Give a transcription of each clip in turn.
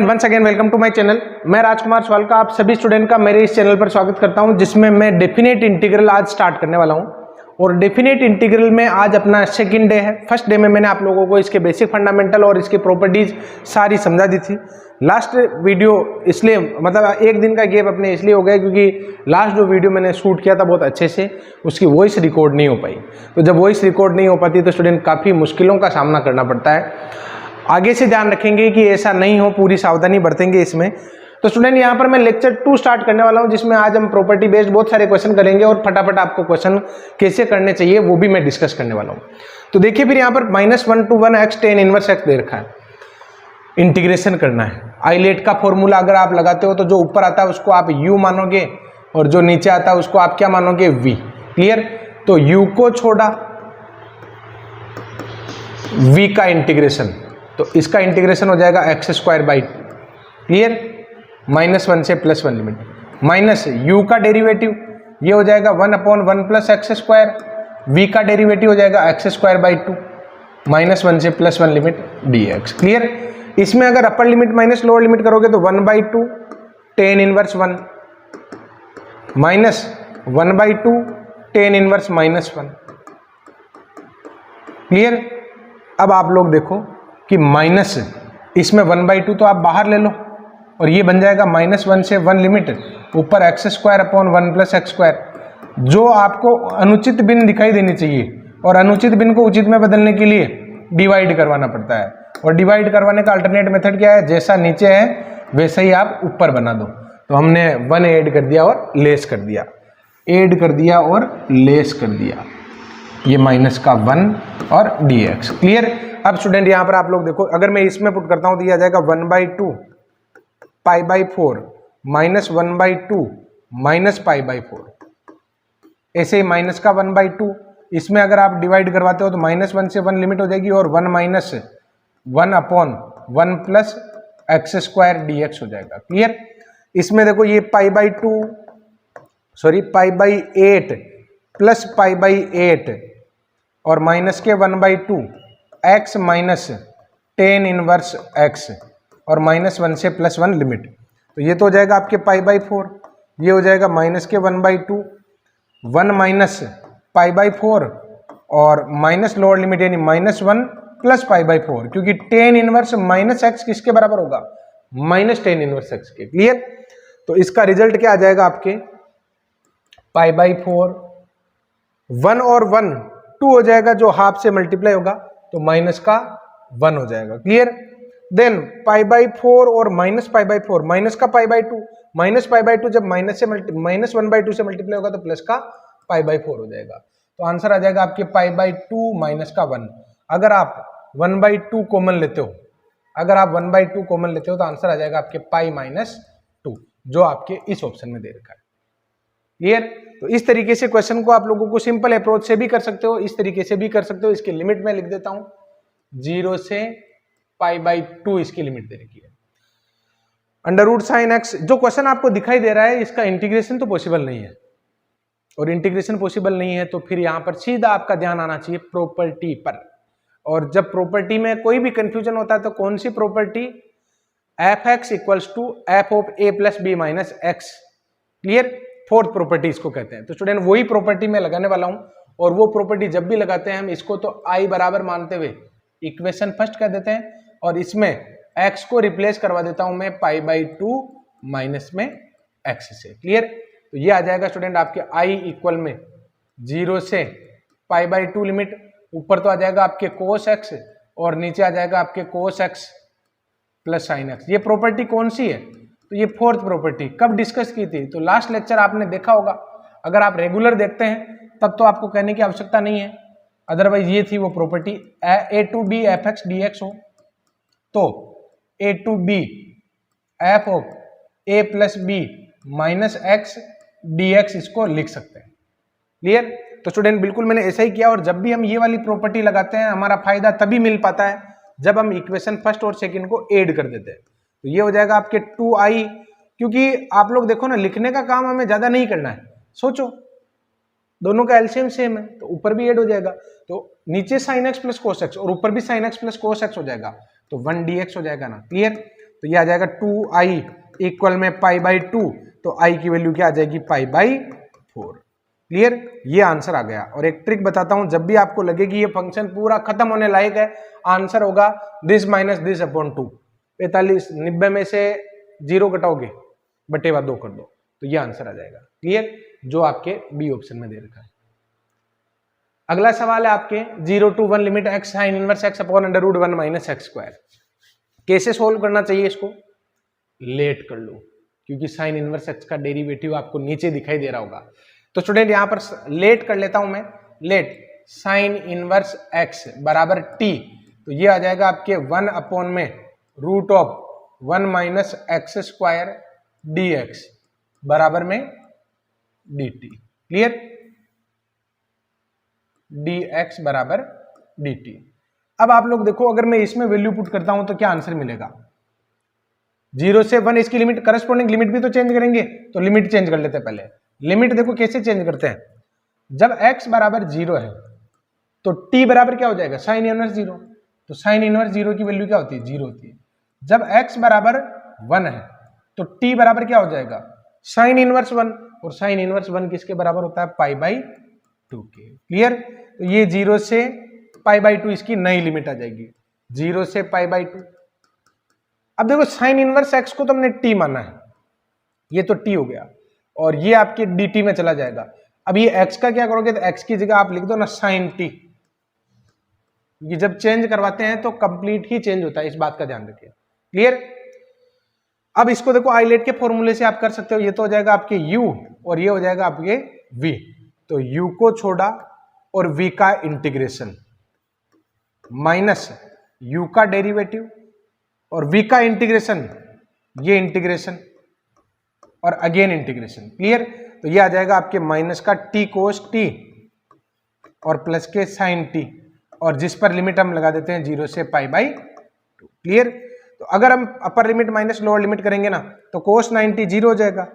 Student once again welcome to my channel. मैं राजकुमार सवाल का आप सभी स्टूडेंट का मेरे इस चैनल पर स्वागत करता हूं, जिसमें मैं डेफिनेट इंटीग्रल आज स्टार्ट करने वाला हूं। और डेफिनेट इंटीग्रल में आज अपना सेकंड डे है। फर्स्ट डे में मैंने आप लोगों को इसके बेसिक फंडामेंटल और इसकी प्रॉपर्टीज सारी समझा दी थी। लास्ट वीडियो इसलिए मतलब एक दिन का गैप अपने इसलिए हो गया क्योंकि लास्ट जो वीडियो मैंने शूट किया था बहुत अच्छे से, उसकी वॉइस रिकॉर्ड नहीं हो पाई। तो जब वॉइस रिकॉर्ड नहीं हो पाती तो स्टूडेंट काफ़ी मुश्किलों का सामना करना पड़ता है। आगे से ध्यान रखेंगे कि ऐसा नहीं हो, पूरी सावधानी बरतेंगे इसमें। तो स्टूडेंट यहाँ पर मैं लेक्चर 2 स्टार्ट करने वाला हूँ, जिसमें आज हम प्रॉपर्टी बेस्ड बहुत सारे क्वेश्चन करेंगे और फटाफट आपको क्वेश्चन कैसे करने चाहिए वो भी मैं डिस्कस करने वाला हूँ। तो देखिए फिर यहाँ पर -1 to 1 x tan inverse x दे रखा है, इंटीग्रेशन करना है। आइलेट का फॉर्मूला अगर आप लगाते हो तो जो ऊपर आता है उसको आप u मानोगे और जो नीचे आता है उसको आप क्या मानोगे, v। क्लियर। तो u को छोड़ा, v का इंटीग्रेशन, तो इसका इंटीग्रेशन हो जाएगा x²/2। क्लियर। -1 से +1 लिमिट, माइनस u का डेरिवेटिव ये हो जाएगा 1/1 + x²। v का डेरिवेटिव हो जाएगा x²/2 -1 से +1 लिमिट dx। क्लियर। इसमें अगर upper limit minus lower limit करोगे तो 1/2 tan inverse 1 minus 1/2 tan inverse -1। Clear. अब आप लोग देखो कि माइनस इसमें 1/2 तो आप बाहर ले लो और ये बन जाएगा -1 से 1 लिमिट ऊपर x²/1 + x²। जो आपको अनुचित भिन्न दिखाई देनी चाहिए और अनुचित भिन्न को उचित में बदलने के लिए डिवाइड करवाना पड़ता है। और डिवाइड करवाने का अल्टरनेट मेथड क्या है, जैसा नीचे है वैसे ही आप ऊपर बना दो। तो हमने 1 ऐड कर दिया और लेस कर दिया, ऐड कर दिया और लेस कर दिया, ये -1 और dx। क्लियर। अब स्टूडेंट यहाँ पर आप लोग देखो, अगर मैं इसमें पुट करता हूँ तो ये आ जाएगा 1/2 π/4 -1/2 -π/4। ऐसे ही माइनस का 1/2, इसमें अगर आप डिवाइड करवाते हो तो -1 से 1 लिमिट हो जाएगी और 1 - 1/1 + x² dx हो जाएगा। क्लियर। इसमें देखो ये π/8 + π/8 और माइनस के 1/2 x minus tan inverse x और -1 से +1 लिमिट। तो ये तो हो जाएगा आपके π/4, ये हो जाएगा माइनस के 1/2 1 - π/4 और माइनस लोअर लिमिट यानी -1 + π/4, क्योंकि tan इनवर्स -x किसके बराबर होगा, -tan इनवर्स x के। क्लियर। तो इसका रिजल्ट क्या आ जाएगा आपके π/4 1 और 1 2 हो जाएगा, जो हाफ से मल्टीप्लाई होगा तो -1 हो जाएगा। क्लियर। देन π/4 और -π/4, माइनस का π/2 -π/2 जब -1/2 से मल्टीप्लाई होगा तो प्लस का π/4 हो जाएगा। तो आंसर आ जाएगा आपके π/2 -1। अगर आप 1/2 कॉमन लेते हो, तो आंसर आ जाएगा आपके π-2, जो आपके इस ऑप्शन में दे रखा है। क्लियर। तो इस तरीके से क्वेश्चन को आप लोगों को सिंपल अप्रोच से भी कर सकते हो, इस तरीके से भी कर सकते हो। इसकी लिमिट में लिख देता हूं, 0 से π/2 इसकी लिमिट दे रखी है। √sin x, जो क्वेश्चन आपको दिखाई दे रहा है इसका इंटीग्रेशन तो पॉसिबल नहीं है, और इंटीग्रेशन पॉसिबल नहीं है तो फिर यहां पर सीधा आपका ध्यान आना चाहिए प्रॉपर्टी पर। और जब प्रॉपर्टी में कोई भी कंफ्यूजन होता है तो कौन सी property, f(x = f of a + b - x)। Clear. Fourth property इसको कहते हैं। तो स्टूडेंट वही प्रॉपर्टी मैं लगाने वाला हूं, और वो प्रॉपर्टी जब भी लगाते हैं हम इसको तो i बराबर मानते हुए इक्वेशन फर्स्ट कह देते हैं, और इसमें x को रिप्लेस करवा देता हूं मैं π/2 माइनस में x से। क्लियर। तो ये आ जाएगा स्टूडेंट आपके i = 0 से π/2 लिमिट, ऊपर तो आ जाएगा आपके cos x और नीचे आ जाएगा आपके cos x + sin x। ये प्रॉपर्टी कौन सी है, तो ये फोर्थ प्रॉपर्टी कब डिस्कस की थी, तो लास्ट लेक्चर आपने देखा होगा। अगर आप रेगुलर देखते हैं तब तो आपको कहने की आवश्यकता नहीं है, अदरवाइज ये थी वो property. a to b f(x) dx हो तो a to b f of a + b - x dx इसको लिख सकते हैं। क्लियर। तो स्टूडेंट बिल्कुल मैंने ऐसा ही किया, और जब भी हम ये वाली प्रॉपर्टी लगाते हैं हमारा फायदा तभी मिल पाता है जब हम इक्वेशन फर्स्ट और सेकंड को ऐड कर देते हैं। तो ये हो जाएगा आपके 2i, क्योंकि आप लोग देखो ना, लिखने का काम हमें ज्यादा नहीं करना है। सोचो दोनों का एलसीएम सेम है तो ऊपर भी ऐड हो जाएगा, तो नीचे sin x + cos x और ऊपर भी sin x + cos x हो जाएगा, तो 1 dx हो जाएगा ना। क्लियर। तो ये आ जाएगा 2i इक्वल में π/2, तो i की वैल्यू क्या आ जाएगी π/4। क्लियर, ये आंसर आ गया। और एक ट्रिक बताता हूं, जब भी आपको लगे कि ये फंक्शन पूरा खत्म होने लायक है, आंसर होगा दिस माइनस दिस अपॉन 2। 45 90 में से 0 घटाओगे, बटेवा 2 कर दो, तो ये आंसर आ जाएगा। क्लियर, जो आपके बी ऑप्शन में दे रखा है। अगला सवाल है आपके 0 to 1 limit x sine inverse x upon under root 1 minus X square. कैसे सोल्व करना चाहिए इसको? लेट कर लो, क्योंकि साइन इनवर्स x का डेरिवेटिव आपको नीचे दिखाई दे रहा होगा। तो स्टूडेंट यहां पर लेट कर लेता हूं मैं, लेट साइन इनवर्स x बराबर t, तो ये आ जाएगा आपके 1 अपॉन में root of 1 minus X square dx बराबर में dt। क्लियर, dx बराबर dt। अब आप लोग देखो, अगर मैं इसमें वैल्यू पुट करता हूं तो क्या आंसर मिलेगा? 0 से 1 इसकी लिमिट, करस्पॉन्डिंग लिमिट भी तो चेंज करेंगे, तो लिमिट चेंज कर लेते हैं पहले। लिमिट देखो कैसे चेंज करते हैं, जब x बराबर 0 है तो t बराबर क्या हो जाएगा? Sine inverse 0। तो साइन इनवर्स 0 की वैल्यू क्या होती है? 0 होती है। जब x बराबर 1 है तो t बराबर क्या हो जाएगा? साइन इनवर्स 1, और साइन इनवर्स 1 किसके बराबर होता है? π/2 के। क्लियर, तो ये 0 से π/2 इसकी नई लिमिट आ जाएगी, 0 से π/2। अब देखो साइन इनवर्स x को तो हमने t माना है, ये तो t हो गया, और ये आपके dt में चला जाएगा। अब ये x का क्या करोगे? तो x की जगह आप लिख दो ना साइन t। ये जब चेंज करवाते हैं तो कंप्लीट ही चेंज होता है, इस बात का ध्यान रखिए। क्लियर, अब इसको देखो आइलेट के फॉर्मूले से आप कर सकते हो। ये तो हो जाएगा आपके u और ये हो जाएगा आपके v, तो u को छोड़ा और v का इंटीग्रेशन माइनस u का डेरिवेटिव और v का इंटीग्रेशन, ये इंटीग्रेशन और अगेन इंटीग्रेशन। क्लियर, तो ये आ जाएगा आपके माइनस का t कोस t और प्लस के साइन t, और जिस पर लिमिट हम लगा देते हैं 0 से π/2। क्लियर, तो अगर हम upper limit minus lower limit करेंगे ना, तो कोस 90 0 हो जाएगा,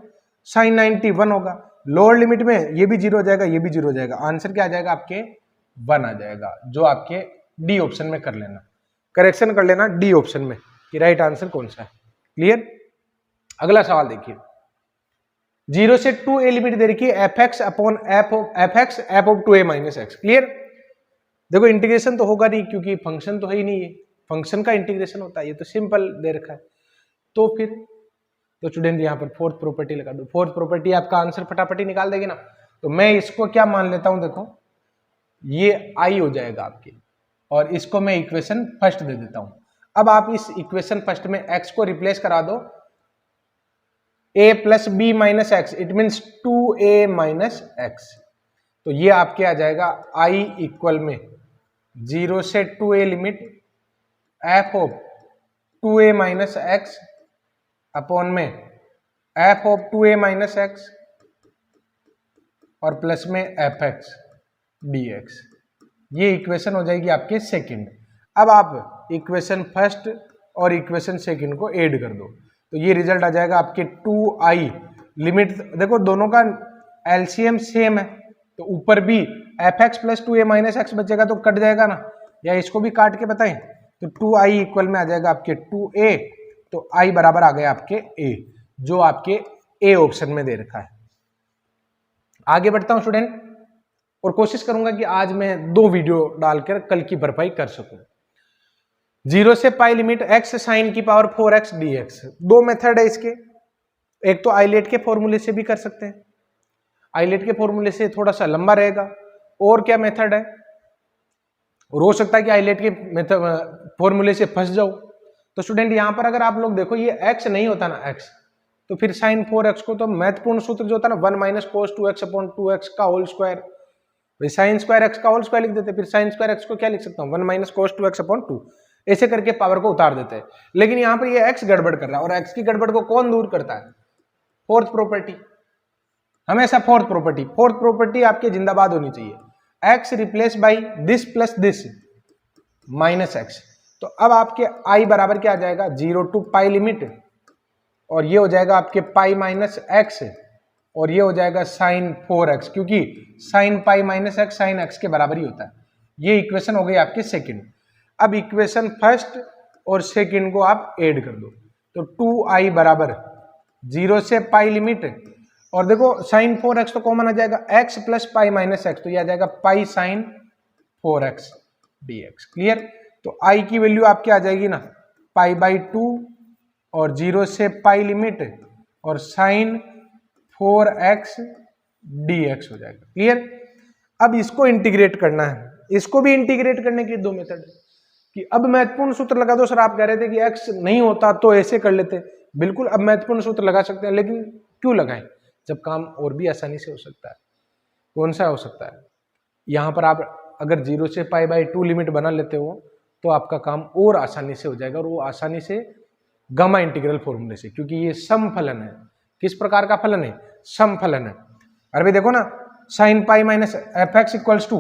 साइन 90 1 होगा, लोअर लिमिट में ये भी 0 हो जाएगा, ये भी 0 हो जाएगा। आंसर क्या आ जाएगा? आपके 1 आ जाएगा, जो आपके डी ऑप्शन में कर लेना, करेक्शन कर लेना डी ऑप्शन में कि राइट आंसर कौन सा है। क्लियर, अगला सवाल देखिए, 0 से 2a लिमिट दे रखी है fx upon f of 2a minus x. Clear, देखो इंटीग्रेशन तो होगा नहीं, क्योंकि फंक्शन तो है ही नहीं, है फंक्शन का इंटीग्रेशन होता है, ये तो सिंपल दे रखा है। तो फिर तो स्टूडेंट यहाँ पर फोर्थ प्रॉपर्टी लगा दो, फोर्थ प्रॉपर्टी आपका आंसर फटाफट ही निकाल देगी ना। तो मैं इसको क्या मान लेता हूं, देखो ये आई हो जाएगा आपकी, और इसको मैं इक्वेशन फर्स्ट दे देता हूं। अब आप इस इक्वेशन फर्स्ट में x को रिप्लेस करा दो a plus B minus X, it means 2a minus X. तो ये आपके आ जाएगा i इक्वल में 0 से 2a limit f of 2a minus x upon में f of 2a minus x और प्लस में fx dx। ये इक्वेशन हो जाएगी आपके सेकंड। अब आप इक्वेशन फर्स्ट और इक्वेशन सेकंड को ऐड कर दो, तो ये रिजल्ट आ जाएगा आपके 2i लिमिट, देखो दोनों का एलसीएम सेम है, तो ऊपर भी fx plus 2a minus x बचेगा, तो कट जाएगा ना, या इसको भी काट के बताएं, तो 2i इक्वल में आ जाएगा आपके 2a, तो i बराबर आ गया आपके a, जो आपके a ऑप्शन में दे रखा है। आगे बढ़ता हूं स्टूडेंट, और कोशिश करूंगा कि आज मैं 2 वीडियो डालकर कल की भरपाई कर सकूं। 0 से पाई लिमिट x साइन की पावर 4x dx, 2 मेथड है इसके। एक तो आइलेट के फॉर्मूले से भी कर सकते हैं, आइलेट के फॉर्मूले से थोड़ा सा लंबा रहेगा। और क्या मेथड है, और हो सकता है कि आइलेट के फॉर्मूले से फंस जाओ। तो स्टूडेंट यहां पर अगर आप लोग देखो, ये x नहीं होता ना x, तो फिर साइन 4x को तो महत्वपूर्ण सूत्र जो होता है ना 1 minus cos 2x upon 2x का होल स्क्वायर, भाई साइन स्क्वायर x का होल स्क्वायर लिख देते, फिर साइन स्क्वायर x को क्या लिख सकता हूँ 1 माइनस कोस 2x अपॉन 2, ऐसे करके पावर को उतार देते हैं। लेकिन यहाँ पर ये x गड़बड़ कर रहा है, और x की गड़बड़ को कौन दूर करता है? फोर्थ प्रॉपर्टी, हमेशा फोर्थ प्रॉपर्टी आपके जिंदाबाद होनी चाहिए। x replace by this plus this minus X, तो अब आपके i बराबर क्या आ जाएगा 0 टू पाई लिमिट, और ये हो जाएगा आपके पाई माइनस एक्स, और ये हो जाएगा साइन 4x, क्योंकि sign pi minus x sine x के बराबर ही होता है। ये इक्वेशन हो गई आपके सेकंड। अब इक्वेशन फर्स्ट और सेकंड को आप ऐड कर दो, तो 2i बराबर 0 से पाई लिमिट, और देखो साइन 4x तो कॉमन आ जाएगा, x plus pi minus X, तो ये आ जाएगा pi sine 4x dx। Clear? तो i की वैल्यू आपकी आ जाएगी ना पाई बाई 2 और 0 से पाई लिमिट और साइन 4x dx हो जाएगा। क्लियर? अब इसको इंटीग्रेट करना है, इसको भी इंटीग्रेट करने के दो मेथड है कि अब महत्वपूर्ण सूत्र लगा दो। सर आप कह रहे थे कि x नहीं होता तो ऐसे कर लेते, बिल्कुल अब महत्वपूर्ण सूत्र लगा सकते हैं, लेकिन क्यों लगाएं जब काम और भी आसानी से हो सकता है। कौन सा हो सकता है? यहाँ पर आप अगर 0 से पाई बाई 2 लिमिट बना लेते हो तो आपका काम और आसानी से हो जाएगा, और वो आसानी से गामा इंटीग्रल फॉर्मूले से, क्योंकि ये सम फलन है। किस प्रकार का फलन है? सम फलन है। अरे भाई देखो ना, sine pi minus F X equals to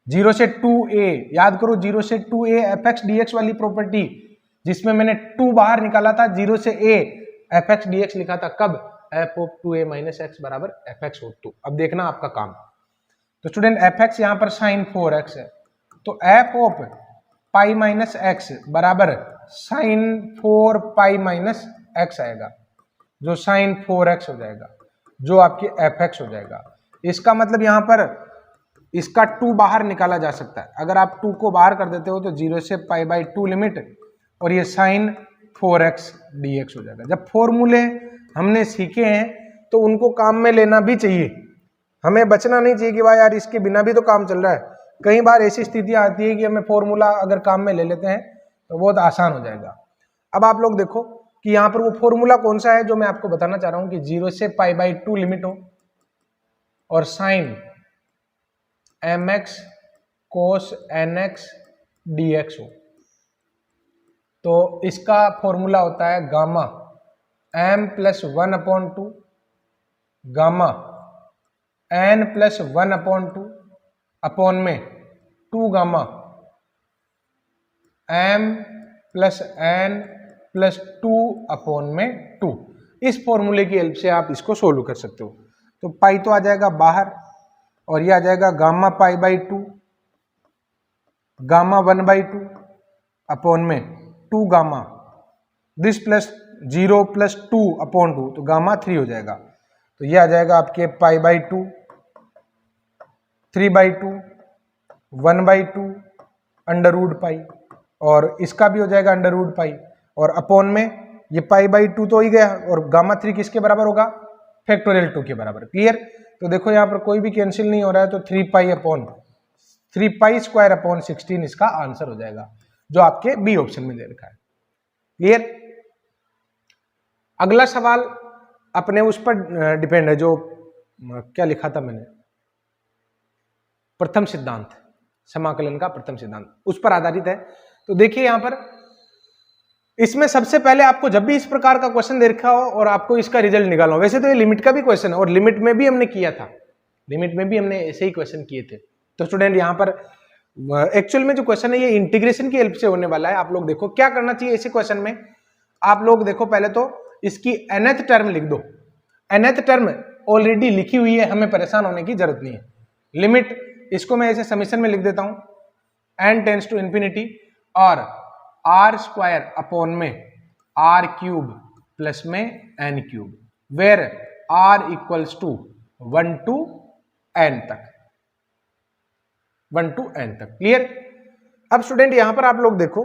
0 से 2a, याद करो 0 से 2a F X D X वाली प्रॉपर्टी, जिसमें मैंने 2 बाहर निकाला था, 0 से a F X D X लिखा था, कब? F of 2a minus X बराबर एफ एक्स ऑफ 2। अब देखना आपका काम, तो स्टूडेंट एफ एक्स यहाँ पर साइन 4x है, तो F of pi minus X बराबर साइन 4 पाई माइनस एक्स आएगा, जो साइन 4x हो जाएगा, जो आपकी एफ एक्स हो जाएगा। इसका मतलब यहाँ पर इसका 2 बाहर निकाला जा सकता है। अगर आप 2 को बाहर कर देते हो तो 0 से पाई बाई 2 लिमिट और ये साइन 4x dx हो जाएगा। जब फॉर्मूले हमने सीखे हैं तो उनको काम में लेना भी चाहिए, हमें बचना नहीं चाहिए कि भाई यार इसके बिना भी तो काम चल रहा है। कई बार ऐसी स्थिति आती है कि हमें फॉर्मूला अगर काम में ले लेते हैं तो बहुत आसान हो जाएगा। अब आप लोग देखो कि यहाँ पर वो फॉर्मूला कौन सा है जो मैं आपको बताना चाह रहा हूँ कि 0 से पाई बाई 2 लिमिट हो और sign mx cos nx dx हो, तो इसका फॉर्मूला होता है gamma m plus 1/2 gamma n plus 1/2 upon में 2 gamma m plus n plus 2 upon में 2। इस फॉर्मूले की हेल्प से आप इसको सोल्व कर सकते हो। तो पाई तो आ जाएगा बाहर और ये आ जाएगा gamma pi by 2 gamma 1/2 upon में 2 gamma this plus 0 plus 2 upon 2, तो गामा 3 हो जाएगा। तो ये आ जाएगा आपके pi by 2 3/2 1/2 under root pi, और इसका भी हो जाएगा अंडर रूट पाई, और अपॉन में ये पाई बाई 2 तो ही गया, और गामा 3 किसके बराबर होगा? फैक्टोरियल 2 के बराबर। क्लियर? तो देखो यहाँ पर कोई भी कैंसिल नहीं हो रहा है, तो 3 पाई स्क्वायर अपॉन 16 इसका आंसर हो जाएगा, जो आपके बी ऑप्शन में दे रखा है। क्लियर? अगला सवाल अपने उस पर डिपेंड है, जो क्या लिखा था मैंने, प्रथम सिद्धांत, समाकलन का प्रथम सिद्धांत, उस पर आधारित है। तो देखिए यहाँ पर इसमें सबसे पहले आपको जब भी इस प्रकार का क्वेश्चन दे रखा हो और आपको इसका रिजल्ट निकालना हो, वैसे तो ये लिमिट का भी क्वेश्चन है और लिमिट में भी हमने किया था, लिमिट में भी हमने ऐसे ही क्वेश्चन किए थे। तो स्टूडेंट यहाँ पर एक्चुअल में जो क्वेश्चन है ये इंटीग्रेशन की हेल्प से होने वाला है। आप लोग देखो क्या करना चाहिए ऐसे क्वेश्चन में, आप लोग देखो पहले तो इसकी nth टर्म लिख दो। nth टर्म ऑलरेडी लिखी हुई है, हमें परेशान होने की जरूरत नहीं है। लिमिट इसको मैं ऐसे समीशन में लिख देता हूं, n टेंड्स टू इंफिनिटी और r स्क्वायर अपॉन में r क्यूब प्लस में n cube, where r equals to 1 to n तक, 1 to n तक। क्लियर? अब स्टूडेंट यहां पर आप लोग देखो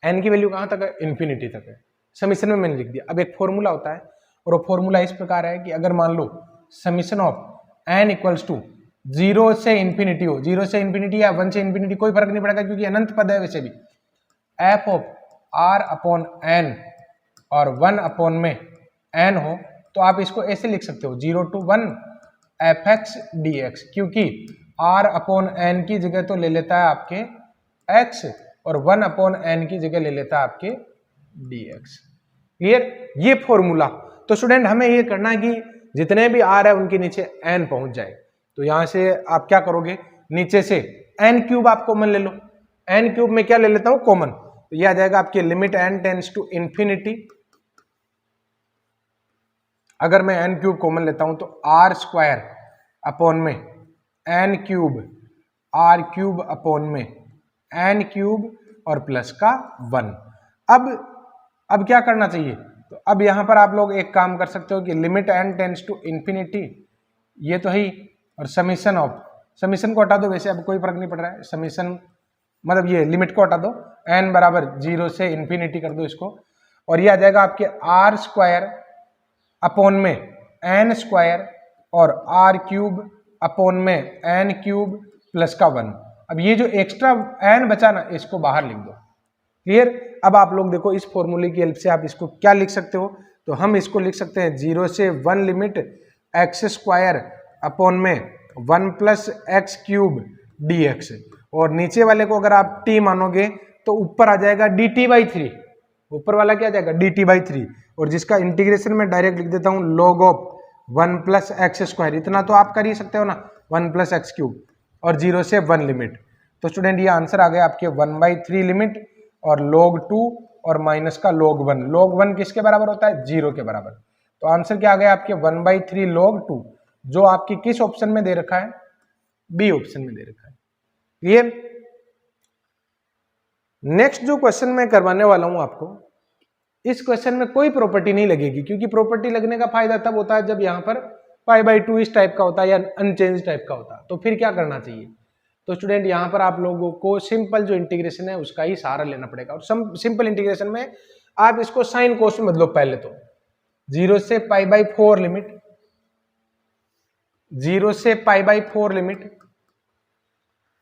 n की वैल्यू कहां तक है? इंफिनिटी तक है। समीशन में मैंने लिख दिया। अब एक फॉर्मूला होता है और वो फॉर्मूला इस प्रकार है कि अगर मान लो summation of n equals to 0 से इंफिनिटी हो, 0 से इंफिनिटी या 1 से इंफिनिटी कोई फर्क नहीं पड़ेगा क्योंकि अनंत पद है वैसे भी, f of r upon n और 1 अपॉन में n हो, तो आप इसको ऐसे लिख सकते हो 0 to 1 fx dx, क्योंकि r अपॉन n की जगह तो ले लेता है आपके x और 1 अपॉन n की जगह ले लेता है आपके dx। क्लियर? ये फॉर्मूला। तो स्टूडेंट हमें ये करना है कि जितने भी r है उनके नीचे n पहुंच जाए। तो यहां से आप क्या करोगे, नीचे से n क्यूब आप कॉमन ले लो। n क्यूब में क्या ले लेता हूं? कॉमन। तो ये आ जाएगा आपके limit n tends to infinity. अगर मैं n क्यूब कॉमन लेता हूं तो r स्क्वायर अपॉन में n cube, r cube upon में n क्यूब और प्लस का 1। अब अब क्या करना चाहिए, तो अब यहाँ पर आप लोग एक काम कर सकते हो कि limit n tends to infinity, ये तो ही, और समीशन ऑफ, समीशन को हटा दो, वैसे अब कोई फर्क नहीं पड़ रहा है, समीशन मतलब ये लिमिट को हटा दो, n बराबर 0 से इन्फिनिटी कर दो इसको, और ये आ जाएगा आपके आर स्क्वायर अपॉन में एन स्क्वायर और आर क्यूब अपॉन में एन क्यूब प्लस का 1। अब ये जो एक्स्ट्रा n बचा ना, इसको बाहर लिख दो। क्लियर। अब आप लोग देखो इस फॉर्मूले की हेल्प से आप इसको क्या लिख सकते हो, तो हम इसको लिख सकते हैं 0 से 1 लिमिट एक्स स्क्वायर अपॉन में 1 plus x cube D x, और नीचे वाले को अगर आप t मानोगे तो ऊपर आ जाएगा dt/3, ऊपर वाला क्या आ जाएगा dt/3, और जिसका इंटीग्रेशन में डायरेक्ट लिख देता हूं log of 1 plus x square, इतना तो आप कर ही सकते हो ना, 1 प्लस एक्स क्यूब, और 0 से 1 लिमिट। तो स्टूडेंट ये आंसर आ गया आपके 1/3 लिमिट और log 2 और माइनस का log 1। log 1 किसके बराबर होता है, 0 के बराबर। तो आंसर क्या आ गया आपके 1/3 log 2, जो आपकी किस ऑप्शन में दे रखा है, बी ऑप्शन में दे रखा है। क्लियर। नेक्स्ट जो क्वेश्चन मैं करवाने वाला हूं आपको, इस क्वेश्चन में कोई प्रॉपर्टी नहीं लगेगी, क्योंकि प्रॉपर्टी लगने का फायदा तब होता है जब यहां पर π/2 इस टाइप का होता है या अनचेंज टाइप का होता है। तो फिर क्या करना चाहिए, तो स्टूडेंट यहां पर आप लोगों को सिंपल जो इंटीग्रेशन है उसका ही सहारा लेना पड़ेगा, और सिंपल इंटीग्रेशन में आप इसको साइन कोस में बदलो। पहले तो 0 से π/4 लिमिट, 0 से π/4 लिमिट,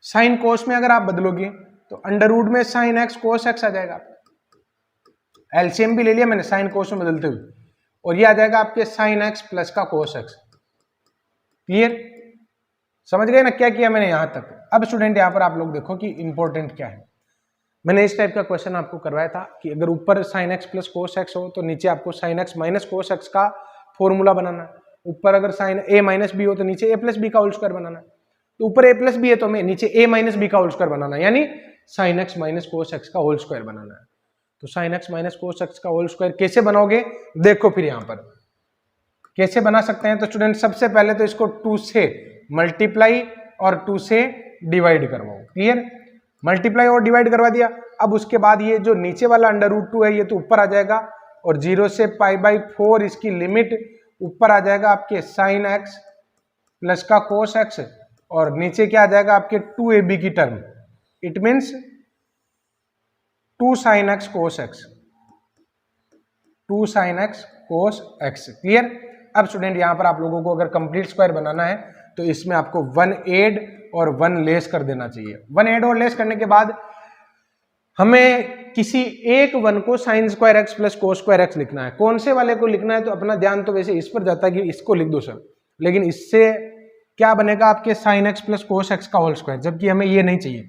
साइन कोस में अगर आप बदलोगे तो अंडर रूट में साइन एक्स कोस एक्स आ जाएगा। एलसीएम भी ले लिया मैंने साइन कोस में बदलते हुए, और ये आ जाएगा आपके साइन एक्स प्लस का कोस एक्स। क्लियर, समझ गए ना क्या किया मैंने यहां तक। अब स्टूडेंट यहां पर आप लोग देखो कि इंपॉर्टेंट क्या है। मैंने इस टाइप का क्वेश्चन आपको करवाया था कि अगर ऊपर sine x plus cos X हो तो नीचे आपको sign X minus cos x का फॉर्मूला बनाना है। ऊपर अगर साइन ए माइनस बी हो तो नीचे ए प्लस बी का होल स्क्वायर बनाना है। तो ऊपर ए प्लस बी है तो हमें नीचे ए माइनस बी का होल स्क्वायर बनाना है, यानी sign X minus cos x का होल स्क्वायर बनाना है। तो sign X minus cos x का होल स्क्वायर कैसे बनाओगे, देखो फिर यहां पर कैसे बना सकते हैं। तो स्टूडेंट सबसे पहले तो इसको 2 से मल्टीप्लाई और 2 से डिवाइड करवाओ। क्लियर, मल्टीप्लाई और डिवाइड करवा दिया। अब उसके बाद ये जो नीचे वाला अंडर रूट 2 है ये तो ऊपर आ जाएगा, और 0 से π/4 इसकी लिमिट ऊपर आ जाएगा आपके साइन एक्स प्लस का कोस एक्स, और नीचे क्या आ जाएगा आपके 2ab की term, it means 2 sin x cos x, 2 sin x cos x। Clear. अब स्टूडेंट यहां पर आप लोगों को अगर कंप्लीट स्क्वायर बनाना है तो इसमें आपको 1 ऐड और 1 लेस कर देना चाहिए। 1 ऐड और लेस करने के बाद हमें किसी एक 1 को sine square x plus cos square x लिखना है। कौन से वाले को लिखना है, तो अपना ध्यान तो वैसे इस पर जाता है कि इसको लिख दो सर, लेकिन इससे क्या बनेगा आपके sine x plus cos x का होल स्क्वायर, जबकि हमें ये नहीं चाहिए,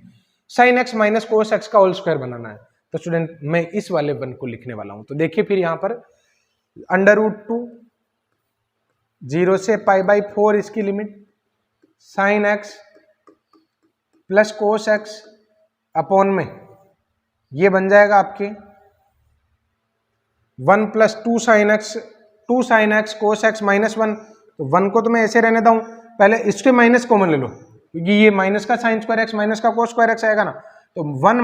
sign X minus cos x का होल स्क्वायर बनाना है। तो स्टूडेंट मैं इस वाले 1 को लिखने वाला हूं। तो देखिए फिर यहां पर अंडर रूट 2, 0 से π/4 इसकी limit, sine x plus cos x upon में ये बन जाएगा आपके 1 plus 2 sine x cos x minus 1। तो 1 को तो मैं ऐसे रहने दूं, पहले इसके माइनस कॉमन ले लो, क्योंकि ये माइनस का साइन स्क्वायर एक्स माइनस का कोस स्क्वायर एक्स आएगा ना, तो 1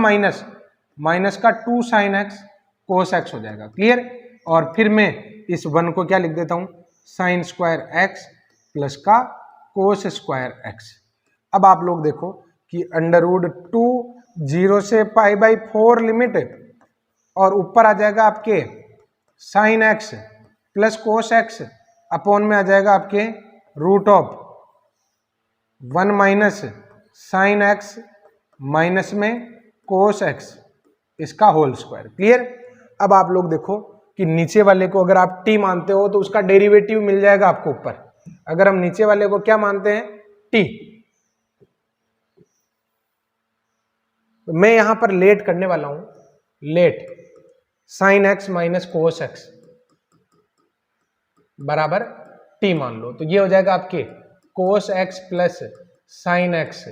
माइनस का 2 साइन एक्स कोस एक्स हो जाएगा। क्लियर। और फिर मैं इस 1 को क्या लिख देता हूं, साइन स्क्वायर एक्स प्लस का कोस स्क्वायर एक्स। अब आप लोग देखो कि अंडर रूट 2, 0 से π/4 लिमिट, और ऊपर आ जाएगा आपके sine x plus cos x upon में आ जाएगा आपके root of 1 minus sine X minus में कोस एक्स इसका होल स्क्वायर। क्लियर। अब आप लोग देखो कि नीचे वाले को अगर आप t मानते हो तो उसका डेरिवेटिव मिल जाएगा आपको ऊपर। अगर हम नीचे वाले को क्या मानते हैं, t, तो मैं यहां पर लेट करने वाला हूं, late sign X minus cos x बराबर t मान लो। तो ये हो जाएगा आपके कोस X plus sine x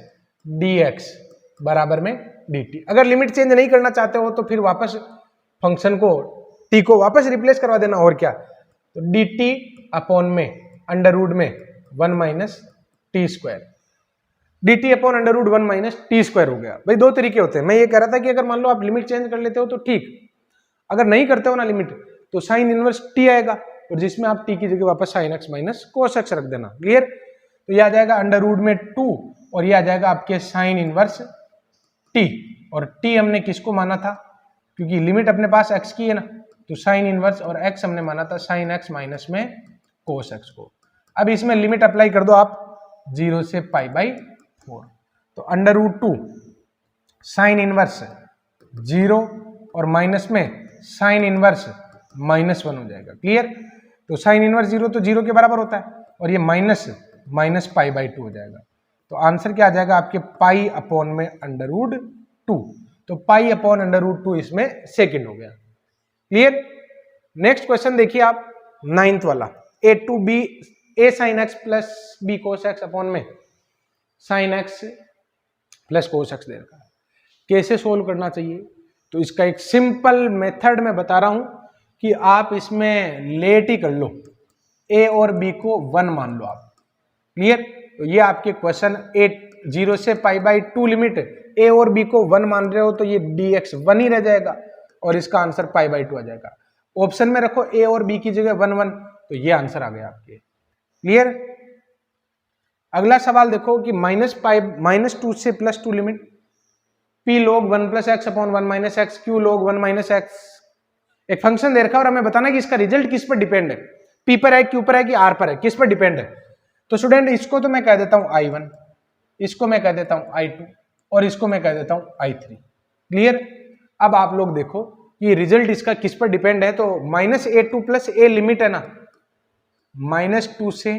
D x बराबर में dt। अगर लिमिट चेंज नहीं करना चाहते हो तो फिर वापस फंक्शन को t को वापस रिप्लेस करवा देना, और क्या, तो dt अपॉन में अंडर रूट में 1 minus T square, dt upon under root 1 minus T square हो गया। भाई दो तरीके होते हैं। मैं ये कह रहा था कि अगर मान लो आप लिमिट चेंज कर लेते हो तो ठीक, अगर नहीं करते हो ना लिमिट तो साइन इनवर्स टी आएगा, और जिसमें आप टी की जगह वापस sign X minus cos x रख देना। क्लियर? तो ये आ जाएगा अंडर रूट में 2 और ये आ जाएगा आपके साइन इनवर्स टी, और टी हमने किसको माना था, क्योंकि लिमिट अपने पास एक्स की है ना, तो साइन इनवर्स और एक्स हमने माना था साइन एक्स माइनस में कोस एक्स को। अब इसमें लिमिट अप्लाई कर दो आप 0 से पाई बाई 4, तो अंडर रूट 2 साइन इनवर्स 0 और माइनस में साइन इनवर्स -1 हो जाएगा। क्लियर? तो साइन इनवर्स 0 तो 0 के बराबर होता है, और ये माइनस पाई बाई 2 हो जाएगा। तो आंसर क्या आ जाएगा आपके पाई अपॉन में अंडर रूट 2, तो पाई अपॉन अंडर रूट 2 इसमें सेकंड हो गया। क्लियर? नेक्स्ट क्वेश्चन देखिए आप 9th वाला, a to b a sine x plus B cos x upon में sine x plus cos x दे रखा है, कैसे सोल्व करना चाहिए? तो इसका एक सिंपल मेथड मैं बता रहा हूं कि आप इसमें लेट ही कर लो, ए और बी को 1 मान लो आप। क्लियर? तो ये आपके क्वेश्चन 0 से पाई बाई 2 लिमिट ए और बी को 1 मान रहे हो तो ये dx 1 ही रह जाएगा और इसका आंसर पाई बाई 2 आ जाएगा। ऑप्शन में रखो ए और बी की जगह 1 1, तो ये आंसर आ गया आपके। क्लियर? अगला सवाल देखो कि -2 से +2 limit p log 1 plus x upon 1 minus x Q log 1 minus x, एक फंक्शन दे रखा है और हमें बताना कि इसका रिजल्ट किस पर डिपेंड है, p पर है, q पर है कि r पर है, किस पर डिपेंड है। तो स्टूडेंट इसको तो मैं कह देता हूं I1, इसको मैं कह देता हूं I2 और इसको मैं कह देता हूं I3। क्लियर? अब आप लोग देखो कि रिजल्ट इसका किस पर डिपेंड है, तो -a2 प्लस a लिमिट है ना, -2 से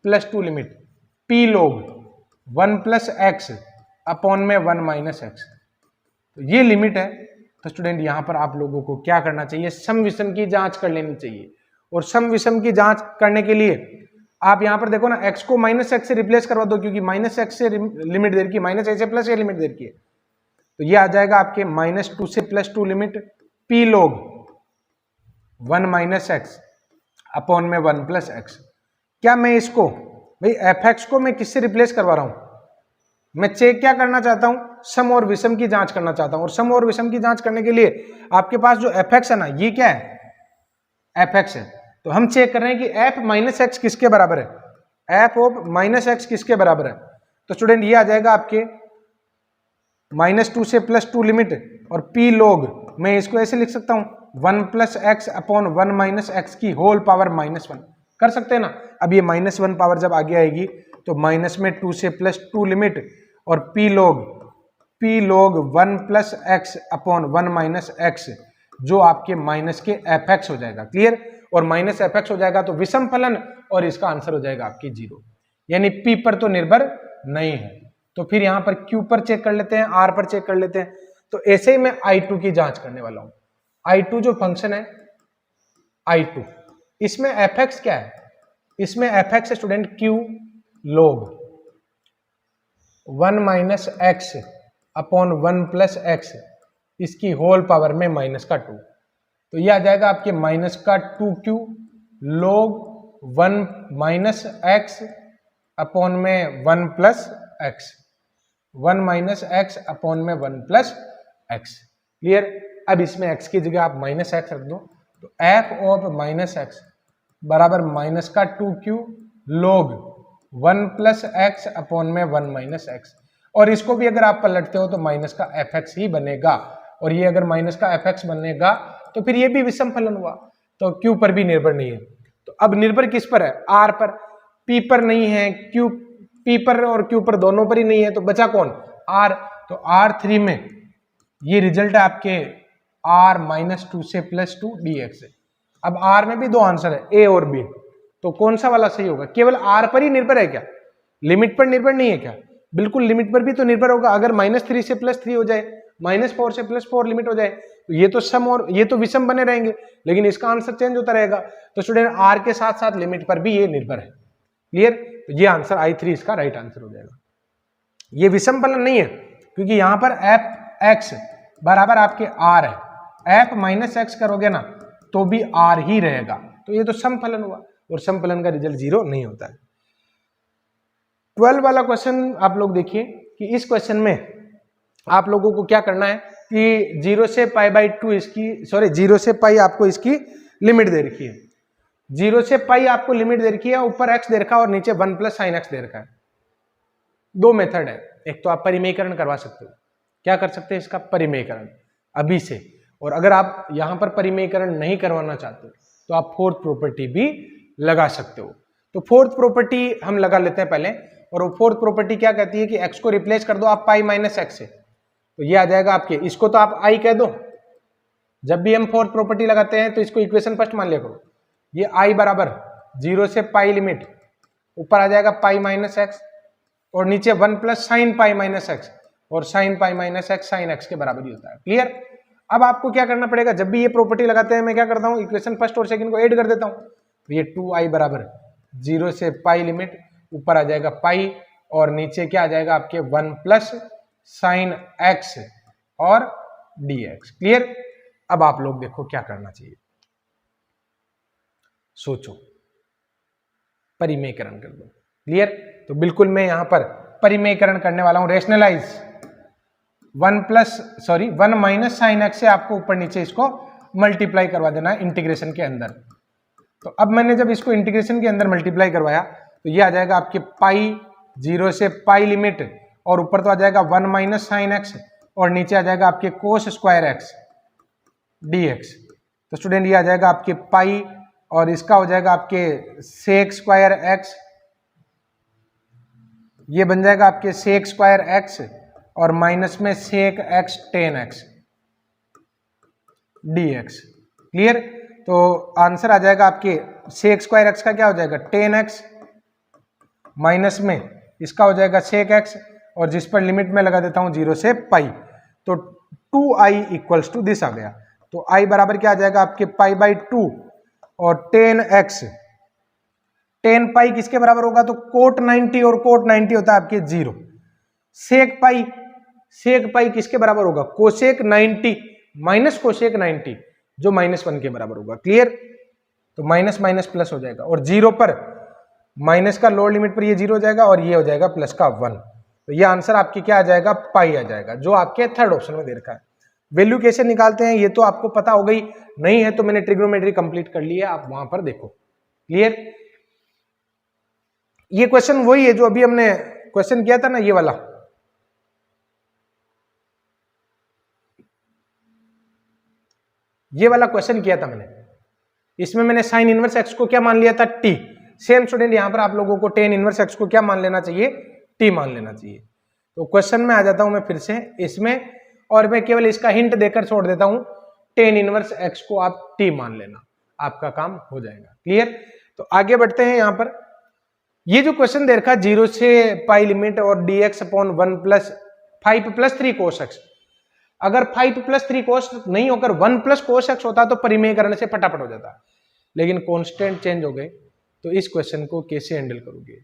+2 limit p log 1 plus x upon में 1 माइनस एक्स, तो ये लिमिट है। तो स्टूडेंट यहां पर आप लोगों को क्या करना चाहिए, सम विषम की जांच कर लेनी चाहिए, और सम विषम की जांच करने के लिए आप यहां पर देखो ना, x को -x से रिप्लेस करवा दो, क्योंकि -x से लिमिट दे रखी है, -a से +a लिमिट दे रखी है, तो ये आ जाएगा आपके -2 से +2 limit p log 1 minus x upon में 1 प्लस एक्स। क्या मैं इसको भाई fx को मैं किससे रिप्लेस करवा रहा हूं, मैं चेक क्या करना चाहता हूं, सम और विषम की जांच करना चाहता हूं, और सम और विषम की जांच करने के लिए आपके पास जो fx है ना, ये क्या है, fx है, तो हम चेक कर रहे हैं कि f माइनस एक्स किसके बराबर है, f ऑफ माइनस एक्स किसके बराबर है। तो स्टूडेंट ये आ जाएगा आपके -2 से +2 लिमिट, और p log मैं इसको ऐसे लिख सकता हूं 1 plus x upon 1 minus x की होल पावर -1, कर सकते हैं ना। अब ये -1 पावर जब आगे आएगी तो माइनस में 2 से +2 लिमिट, और p log 1 plus x upon 1 minus x, जो आपके माइनस के fx हो जाएगा। क्लियर? और माइनस fx हो जाएगा तो विषम फलन, और इसका आंसर हो जाएगा आपकी 0, यानी p पर तो निर्भर नहीं है। तो फिर यहां पर q पर चेक कर लेते हैं, r पर चेक कर लेते हैं। तो ऐसे ही मैं I2 की जांच करने वाला हूं। I2 जो फंक्शन है I2, इसमें fx क्या है, इसमें fx है student q log 1 minus x upon 1 plus x, इसकी होल पावर में -2, तो ये आ जाएगा आपके -2q log 1 minus x upon में 1 plus x, 1 minus x upon में 1 प्लस एक्स। क्लियर? अब इसमें x की जगह आप -x रख दो, तो f ऑफ माइनस एक्स बराबर -2q log 1 plus x upon में 1 माइनस एक्स, और इसको भी अगर आप पलटते हो तो माइनस का fx ही बनेगा, और ये अगर माइनस का fx बनेगा तो फिर ये भी विषम फलन हुआ, तो q पर भी निर्भर नहीं है। तो अब निर्भर किस पर है, r पर, p पर नहीं है, p पर और q पर दोनों पर ही नहीं है, तो बचा कौन, r। तो R3 में ये रिजल्ट है आपके r -2 से +2 dx। अब r में भी दो आंसर है, a और b, तो कौन सा वाला सही होगा, केवल r पर ही निर्भर है क्या, लिमिट पर निर्भर नहीं है क्या, बिल्कुल लिमिट पर भी तो निर्भर होगा। अगर -3 से +3 हो जाए, -4 से +4 लिमिट हो जाए, तो ये तो सम और ये तो विषम बने रहेंगे, लेकिन इसका आंसर चेंज होता रहेगा। तो स्टूडेंट r के साथ साथ लिमिट पर भी ये निर्भर है। क्लियर? तो ये आंसर I3 इसका राइट आंसर हो जाएगा। ये विषम फलन नहीं है, क्योंकि यहां पर fx बराबर आपके r है, f माइनस एक्स करोगे ना तो भी r ही रहेगा, तो ये तो सम फलन हुआ, और सम फलन का रिजल्ट 0 नहीं होता है। 12 वाला क्वेश्चन आप लोग देखिए कि इस क्वेश्चन में आप लोगों को क्या करना है कि 0 से पाई बाई 2 इसकी, सॉरी 0 से पाई आपको इसकी लिमिट दे रखी है, 0 से पाई आपको लिमिट दे रखी है, ऊपर x दे रखा है और नीचे 1 प्लस साइन एक्स दे रखा है। दो मेथड है, एक तो आप परिमेयकरण करवा सकते हो, क्या कर सकते हैं इसका परिमेयकरण अभी से, और अगर आप यहां पर परिमेयकरण नहीं करवाना चाहते तो आप फोर्थ प्रॉपर्टी भी लगा सकते हो। तो फोर्थ प्रॉपर्टी हम लगा लेते हैं पहले, और वो फोर्थ प्रॉपर्टी क्या कहती है कि x को रिप्लेस कर दो आप पाई माइनस एक्स से, तो ये आ जाएगा आपके, इसको तो आप i कह दो, जब भी हम फोर्थ प्रॉपर्टी लगाते हैं तो इसको इक्वेशन फर्स्ट मान लिया करो, ये i बराबर 0 से पाई लिमिट, ऊपर आ जाएगा पाई माइनस एक्स और नीचे 1 plus sine pi minus x, और sine pi minus x sine x के बराबर ही होता है। क्लियर? अब आपको क्या करना पड़ेगा, जब भी ये प्रॉपर्टी लगाते हैं मैं क्या करता हूँ, इक्वेशन फर्स्ट और सेकंड को ऐड कर देता हूँ, तो ये 2i बराबर 0 से पाई लिमिट, ऊपर आ जाएगा पाई और नीचे क्या आ जाएगा आपके 1 प्लस साइन एक्स और dx। क्लियर? अब आप लोग देखो क्या करना चाहिए, सोचो, परिमेयकरण कर दो। क्लियर? तो बिल्कुल मैं यहां पर परिमेयकरण करने वाला हूं, रेशनलाइज 1 माइनस साइन एक्स से आपको ऊपर नीचे इसको मल्टीप्लाई करवा देना है इंटीग्रेशन के अंदर। तो अब मैंने जब इसको इंटीग्रेशन के अंदर मल्टीप्लाई करवाया तो ये आ जाएगा आपके पाई 0 से पाई लिमिट, और ऊपर तो आ जाएगा 1 माइनस साइन एक्स और नीचे आ जाएगा आपके कोस स्क्वायर एक्स dx। तो स्टूडेंट ये आ जाएगा आपके पाई और इसका हो जाएगा आपके सेक स्क्वायर एक्स, ये बन जाएगा आपके सेक स्क्वायर एक्स और माइनस में sec X tan X dx। Clear? तो आंसर आ जाएगा आपके सेक स्क्वायर एक्स का क्या हो जाएगा टेन एक्स, माइनस में इसका हो जाएगा सेक एक्स, और जिस पर लिमिट में लगा देता हूं 0 से पाई, तो 2i इक्वल्स टू दिस आ गया। तो i बराबर क्या आ जाएगा आपके पाई बाई 2 और टेन एक्स, टेन पाई किसके बराबर होगा, तो कोट 90 और कोट 90 होता है आपके 0। सेक पाई किसके बराबर होगा, कोसेक 90 माइनस कोसेक 90 जो -1 के बराबर होगा। क्लियर? तो माइनस माइनस प्लस हो जाएगा, और 0 पर माइनस का लोअर लिमिट पर ये 0 हो जाएगा और ये हो जाएगा प्लस का 1। तो ये आंसर आपकी क्या आ जाएगा, पाई आ जाएगा, जो आपके थर्ड ऑप्शन में दे रखा है। वैल्यू कैसे निकालते हैं ये तो आपको पता हो गई, नहीं है तो मैंने ट्रिग्नोमेट्री कंप्लीट कर ली है, आप वहां पर देखो। क्लियर? ये क्वेश्चन वही है जो अभी हमने क्वेश्चन किया था ना, ये वाला, ये वाला क्वेश्चन किया था मैंने, इसमें मैंने साइन इनवर्स एक्स को क्या मान लिया था, टी। सेम स्टूडेंट यहां पर आप लोगों को टेन इनवर्स एक्स को क्या मान लेना चाहिए, टी मान लेना चाहिए। तो क्वेश्चन में आ जाता हूं मैं फिर से इसमें, और मैं केवल इसका हिंट देकर छोड़ देता हूं, टेन इनवर्स एक्स को आप टी मान लेना, आपका काम हो जाएगा। क्लियर? तो आगे बढ़ते हैं। यहां पर ये जो क्वेश्चन दे रखा 0 से पाई लिमिट और dx upon 1 plus 5 plus 3 cos x, अगर 5 प्लस 3 कोस नहीं होकर 1 प्लस कोस एक्स होता तो परिमेयकरण से फटाफट हो जाता, लेकिन कांस्टेंट चेंज हो गए, तो इस क्वेश्चन को कैसे हैंडल करोगे,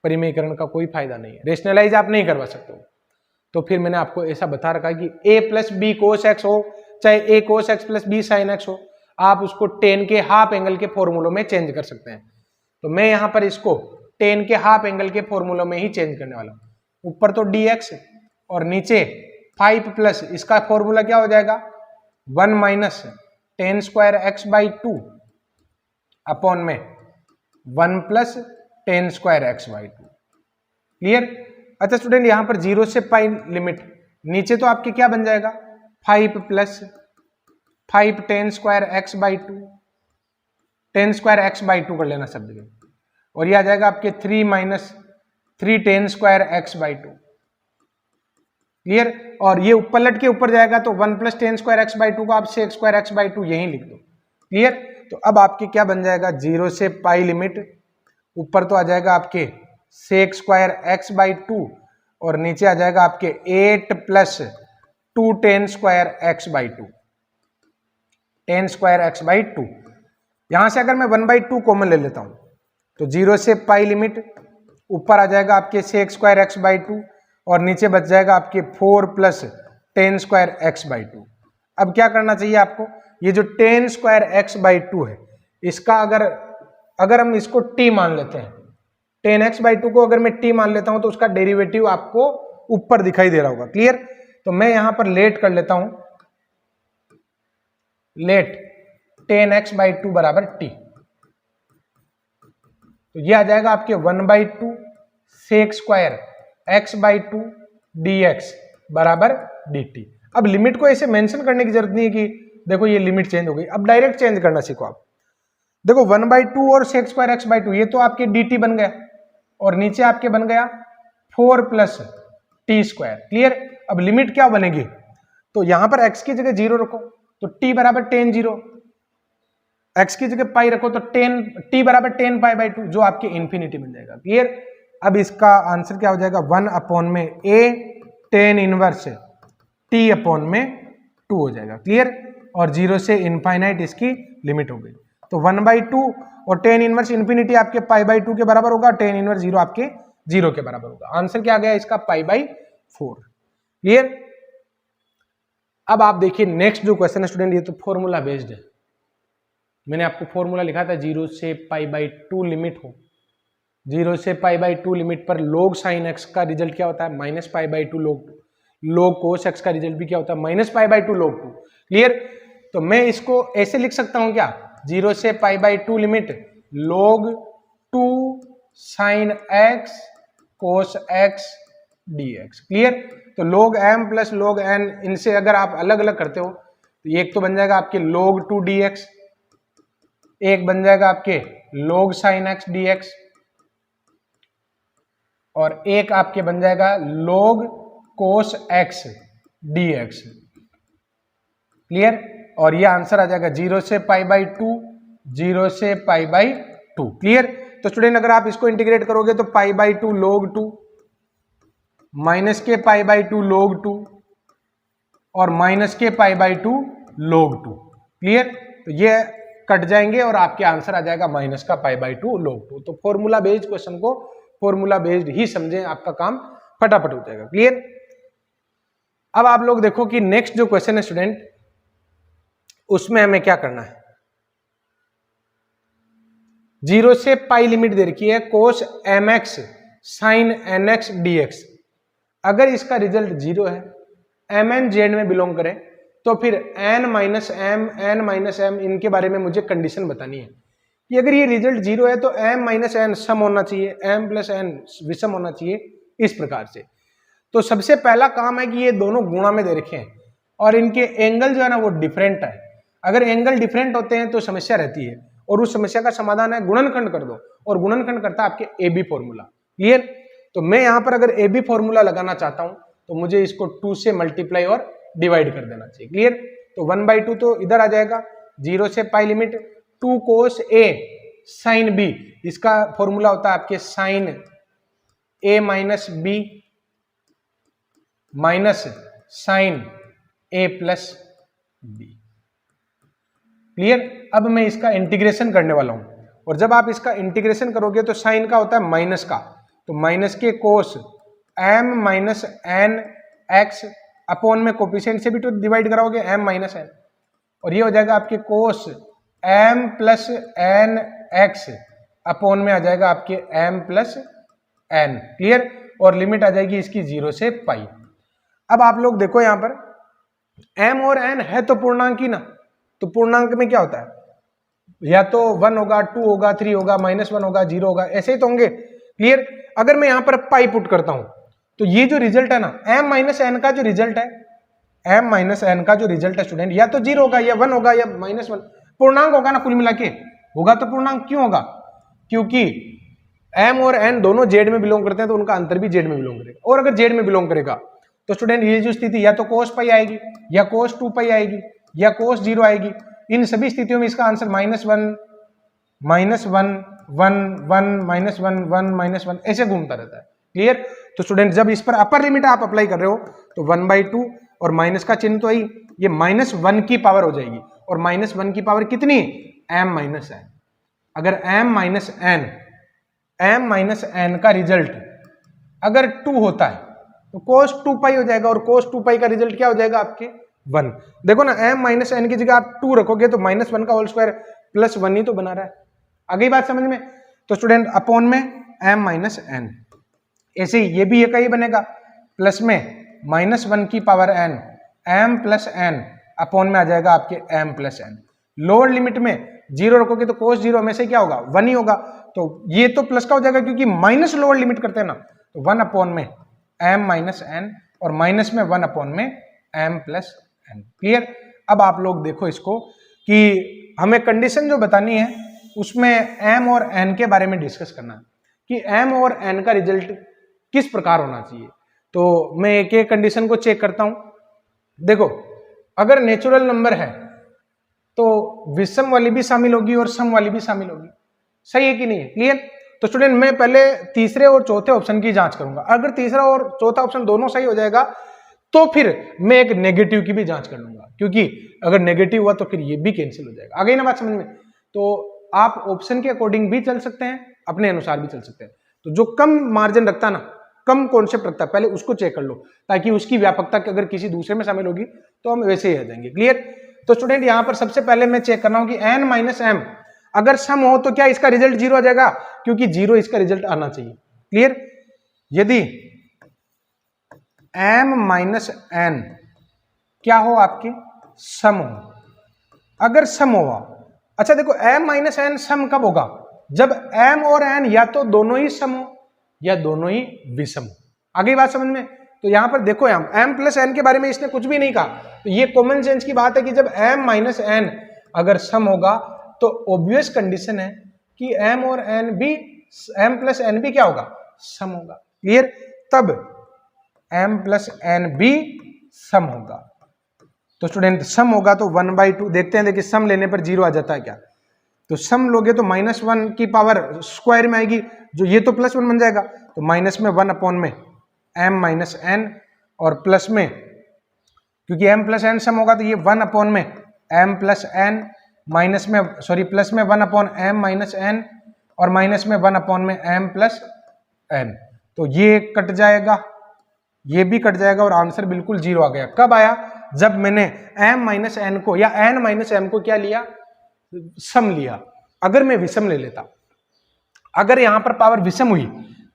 परिमेयकरण का कोई फायदा नहीं है, रेशनलाइज आप नहीं करवा सकते हो। तो फिर मैंने आपको ऐसा बता रखा कि a plus B cos X हो, चाहे a cos X plus B sine X हो, आप उसको टेन के हाफ एंगल के फॉर्मूलों में चेंज कर सकते हैं। तो मैं यहां पर इसको टेन के हाफ एंगल के फॉर्मूलों में ही चेंज करने वाला हूं। ऊपर तो dx और नीचे 5 प्लस इसका फॉर्मूला क्या हो जाएगा, 1 minus ten square x by 2 upon में 1 plus ten square x by 2। Clear? अच्छा स्टूडेंट, यहां पर 0 से पाई लिमिट, नीचे तो आपके क्या बन जाएगा 5 plus 5 ten square x by 2, ten square x by 2 कर लेना सब जगह, और ये आ जाएगा आपके 3 minus 3 ten square x by 2। Clear? और ये पलट के ऊपर जाएगा तो 1 plus ten square x by 2 को आप सेक स्क्वायर एक्स बाई 2 यहीं लिख दो। क्लियर? तो अब आपके क्या बन जाएगा, 0 से पाई लिमिट, ऊपर तो आ जाएगा आपके सेक स्क्वायर एक्स बाई 2 और नीचे आ जाएगा आपके 8 plus 2 ten square x by 2, ten square x by 2। यहां से अगर मैं 1/2 कॉमन ले लेता हूं तो 0 से पाई लिमिट, ऊपर आ जाएगा आपके सेक स्क्वायर एक्स बाई 2 और नीचे बच जाएगा आपके 4 plus ten square x by 2। अब क्या करना चाहिए आपको, ये जो टेन स्क्वायर एक्स बाई 2 है, इसका अगर हम इसको t मान लेते हैं, टेन एक्स बाई 2 को अगर मैं t मान लेता हूं तो उसका डेरिवेटिव आपको ऊपर दिखाई दे रहा होगा। क्लियर? तो मैं यहां पर लेट कर लेता हूं, लेट tan x/2 बराबर t। तो ये आ जाएगा आपके 1/2 sec स्क्वायर x/2 dx बराबर dt। अब लिमिट को ऐसे मेंशन करने की जरूरत नहीं है कि देखो ये लिमिट चेंज हो गई, अब डायरेक्ट चेंज करना सीखो आप। देखो 1/2 और sec स्क्वायर x/2 ये तो आपके dt बन गया और नीचे आपके बन गया 4 + t स्क्वायर। क्लियर। अब लिमिट क्या बनेगी, तो यहां पर x की जगह 0 रखो तो t बराबर tan 0, x की जगह पाई रखो तो t बराबर tan π/2 जो आपके इंफिनिटी बन जाएगा। क्लियर। अब इसका आंसर क्या हो जाएगा 1/a tan इनवर्स t/2 हो जाएगा। क्लियर। और 0 से इनफाइनाइट इसकी लिमिट हो गई। तो 1/2 और tan इनवर्स इंफिनिटी आपके π/2 के बराबर होगा, tan इनवर्स 0 आपके 0 के बराबर होगा। आंसर क्या आ गया इसका π/4। क्लियर। अब आप देखिए नेक्स्ट जो क्वेश्चन है स्टूडेंट, ये तो फॉर्मूला बेस्ड है। मैंने आपको फॉर्मूला लिखा था 0 से π/2 लिमिट हो, 0 से π/2 लिमिट पर log sin x का रिजल्ट क्या होता है -π/2 log cos x का रिजल्ट भी क्या होता है -π/2 log 2। क्लियर। तो मैं इसको ऐसे लिख सकता हूं क्या, 0 से π/2 limit log 2 sin x cos x dx। Clear. तो log m + log n, इनसे अगर आप अलग अलग करते हो तो एक तो बन जाएगा आपके log 2 dx, एक बन जाएगा आपके log sin x dx, और एक आपके बन जाएगा log cos x dx। Clear. और ये आंसर आ जाएगा 0 से π/2, 0 से π/2। क्लियर। तो स्टूडेंट अगर आप इसको इंटीग्रेट करोगे तो π/2 log 2 माइनस के π/2 log 2 और माइनस के π/2 log 2। क्लियर। तो ये कट जाएंगे और आपके आंसर आ जाएगा माइनस का π/2 log 2। तो फॉर्मूला बेस्ड क्वेश्चन को फॉर्मूला बेस्ड ही समझें, आपका काम फटाफट हो जाएगा। क्लियर। अब आप लोग देखो कि नेक्स्ट जो क्वेश्चन है स्टूडेंट, उसमें हमें क्या करना है। 0 से पाई लिमिट दे रखी है cos mx sin nx dx। अगर इसका रिजल्ट 0 है, mn z में बिलोंग करे, तो फिर n - m इनके बारे में मुझे कंडीशन बतानी है कि अगर ये रिजल्ट 0 है तो m - n सम होना चाहिए, m + n विषम होना चाहिए, इस प्रकार से। तो सबसे पहला काम है कि ये दोनों गुणा में दे रखे हैं और इनके एंगल जो है ना वो डिफरेंट है। अगर एंगल डिफरेंट होते हैं तो समस्या रहती है, और उस समस्या का समाधान है गुणनखंड कर दो, और गुणनखंड करता है आपके ए बी फॉर्मूला। क्लियर। तो मैं यहां पर अगर ए बी फॉर्मूला लगाना चाहता हूं तो मुझे इसको 2 से मल्टीप्लाई और डिवाइड कर देना चाहिए। क्लियर। तो 1/2 तो इधर आ जाएगा, 0 से पाई limit 2 cos a sin b, इसका फॉर्मूला होता है आपके sin a - b minus sin a + b। Clear. अब मैं इसका इंटीग्रेशन करने वाला हूं, और जब आप इसका इंटीग्रेशन करोगे तो साइन का होता है माइनस का, तो माइनस के कोस m - n x अपॉन में कोफिशिएंट से भी तो डिवाइड कराओगे m - n, और ये हो जाएगा आपके कोस m + n x अपॉन में आ जाएगा आपके m + n। क्लियर। और लिमिट आ जाएगी इसकी 0 से पाई। अब आप लोग देखो यहां पर m और n है तो पूर्णांक ही ना, तो पूर्णांक में क्या होता है, या तो 1 होगा, 2 होगा, 3 होगा, -1 होगा, 0 होगा, ऐसे ही तो होंगे। क्लियर। अगर मैं यहां पर पाई पुट करता हूं तो ये जो रिजल्ट है ना, m - n का जो रिजल्ट है, m - n का जो रिजल्ट है स्टूडेंट, या तो 0 होगा, या 1 होगा, या -1, पूर्णांक होगा ना, कुल मिला के होगा। तो पूर्णांक क्यों होगा, क्योंकि m और n दोनों z में बिलोंग करते हैं, तो उनका अंतर भी z में बिलोंग करेगा। और अगर z में बिलोंग करेगा तो स्टूडेंट ये जो स्थिति या तो cos पाई आएगी, या cos 2 पाई आएगी, या cos 0 आएगी। इन सभी स्थितियों में इसका आंसर -1 -1 1 -1 -1 -1 ऐसे घूमता रहता है। क्लियर। तो स्टूडेंट जब इस पर अपर लिमिट आप अप्लाई कर रहे हो तो 1/2 और माइनस का चिन्ह तो ही, ये -1 की पावर हो जाएगी, और -1 की पावर कितनी, m - n। अगर m - n का रिजल्ट अगर 2 होता है तो cos 2 पाई हो जाएगा, और cos 2 पाई का रिजल्ट क्या हो जाएगा आपके 1। देखो ना, m - n की जगह आप 2 रखोगे तो -1 का होल स्क्वायर +1 ही तो बना रहा है। आ गई बात समझ में। तो स्टूडेंट अपॉन में m - n, ऐसे ही ये भी एक ही बनेगा, प्लस में -1 की power n m plus n upon में आ जाएगा आपके m plus n। Lower limit में 0 रखोगे तो cos 0 में से क्या होगा 1 ही होगा, तो ये तो प्लस का हो जाएगा क्योंकि माइनस लोअर लिमिट करते हैं ना, तो 1 अपॉन में m माइनस n और माइनस में 1 अपॉन में m प्लस n। क्लियर। अब आप लोग देखो इसको कि हमें कंडीशन जो बतानी है उसमें m और n के बारे में डिस्कस करना है कि m और n का रिजल्ट किस प्रकार होना चाहिए। तो मैं एक एक कंडीशन को चेक करता हूं। देखो, अगर नेचुरल नंबर है तो विषम वाली भी शामिल होगी और सम वाली भी शामिल होगी, सही है कि नहीं है। क्लियर। तो स्टूडेंट मैं पहले तीसरे और चौथे ऑप्शन की जांच करूंगा, अगर तीसरा और चौथा ऑप्शन दोनों सही हो जाएगा तो फिर मैं एक नेगेटिव की भी जांच कर लूंगा, क्योंकि अगर नेगेटिव हुआ तो फिर ये भी कैंसिल हो जाएगा। आ गई ना बात समझ में। तो आप ऑप्शन के अकॉर्डिंग भी चल सकते हैं, अपने अनुसार भी चल सकते हैं। तो जो कम मार्जिन रखता ना, कम कॉन्सेप्ट रखता है, पहले उसको चेक कर लो ताकि उसकी व्यापकता अगर किसी दूसरे में शामिल होगी तो हम वैसे ही आ जाएंगे। क्लियर। तो स्टूडेंट यहां पर सबसे पहले मैं चेक कर रहा हूं कि n माइनस m अगर सम हो तो क्या इसका रिजल्ट 0 आ जाएगा, क्योंकि 0 इसका रिजल्ट आना चाहिए। क्लियर। यदि m माइनस n क्या हो आपके सम हो, अगर सम होगा, अच्छा देखो m माइनस n सम कब होगा, जब m और n या तो दोनों ही सम हो या दोनों ही विषम हो। आगे बात समझ में। तो यहां पर देखो m प्लस n के बारे में इसने कुछ भी नहीं कहा, तो ये कॉमन सेंस की बात है कि जब m माइनस n अगर सम होगा तो ऑब्वियस कंडीशन है कि m और n भी, m प्लस n भी क्या होगा सम होगा। क्लियर। तब m प्लस n भी सम होगा। तो स्टूडेंट सम होगा तो 1/2 देखते हैं, लेकिन सम लेने पर 0 आ जाता है क्या, तो सम लोगे तो -1 की पावर स्क्वायर में आएगी, जो ये तो +1 बन जाएगा, तो माइनस में 1 अपॉन में m माइनस n और प्लस में, क्योंकि m प्लस n सम होगा तो ये 1 अपॉन में m प्लस n माइनस में प्लस में 1 अपॉन m माइनस n और माइनस में 1 अपॉन में m प्लस n। तो ये कट जाएगा, ये भी कट जाएगा और आंसर बिल्कुल 0 आ गया। कब आया, जब मैंने m माइनस n को या n माइनस m को क्या लिया सम लिया। अगर मैं विषम ले लेता, अगर यहां पर पावर विषम हुई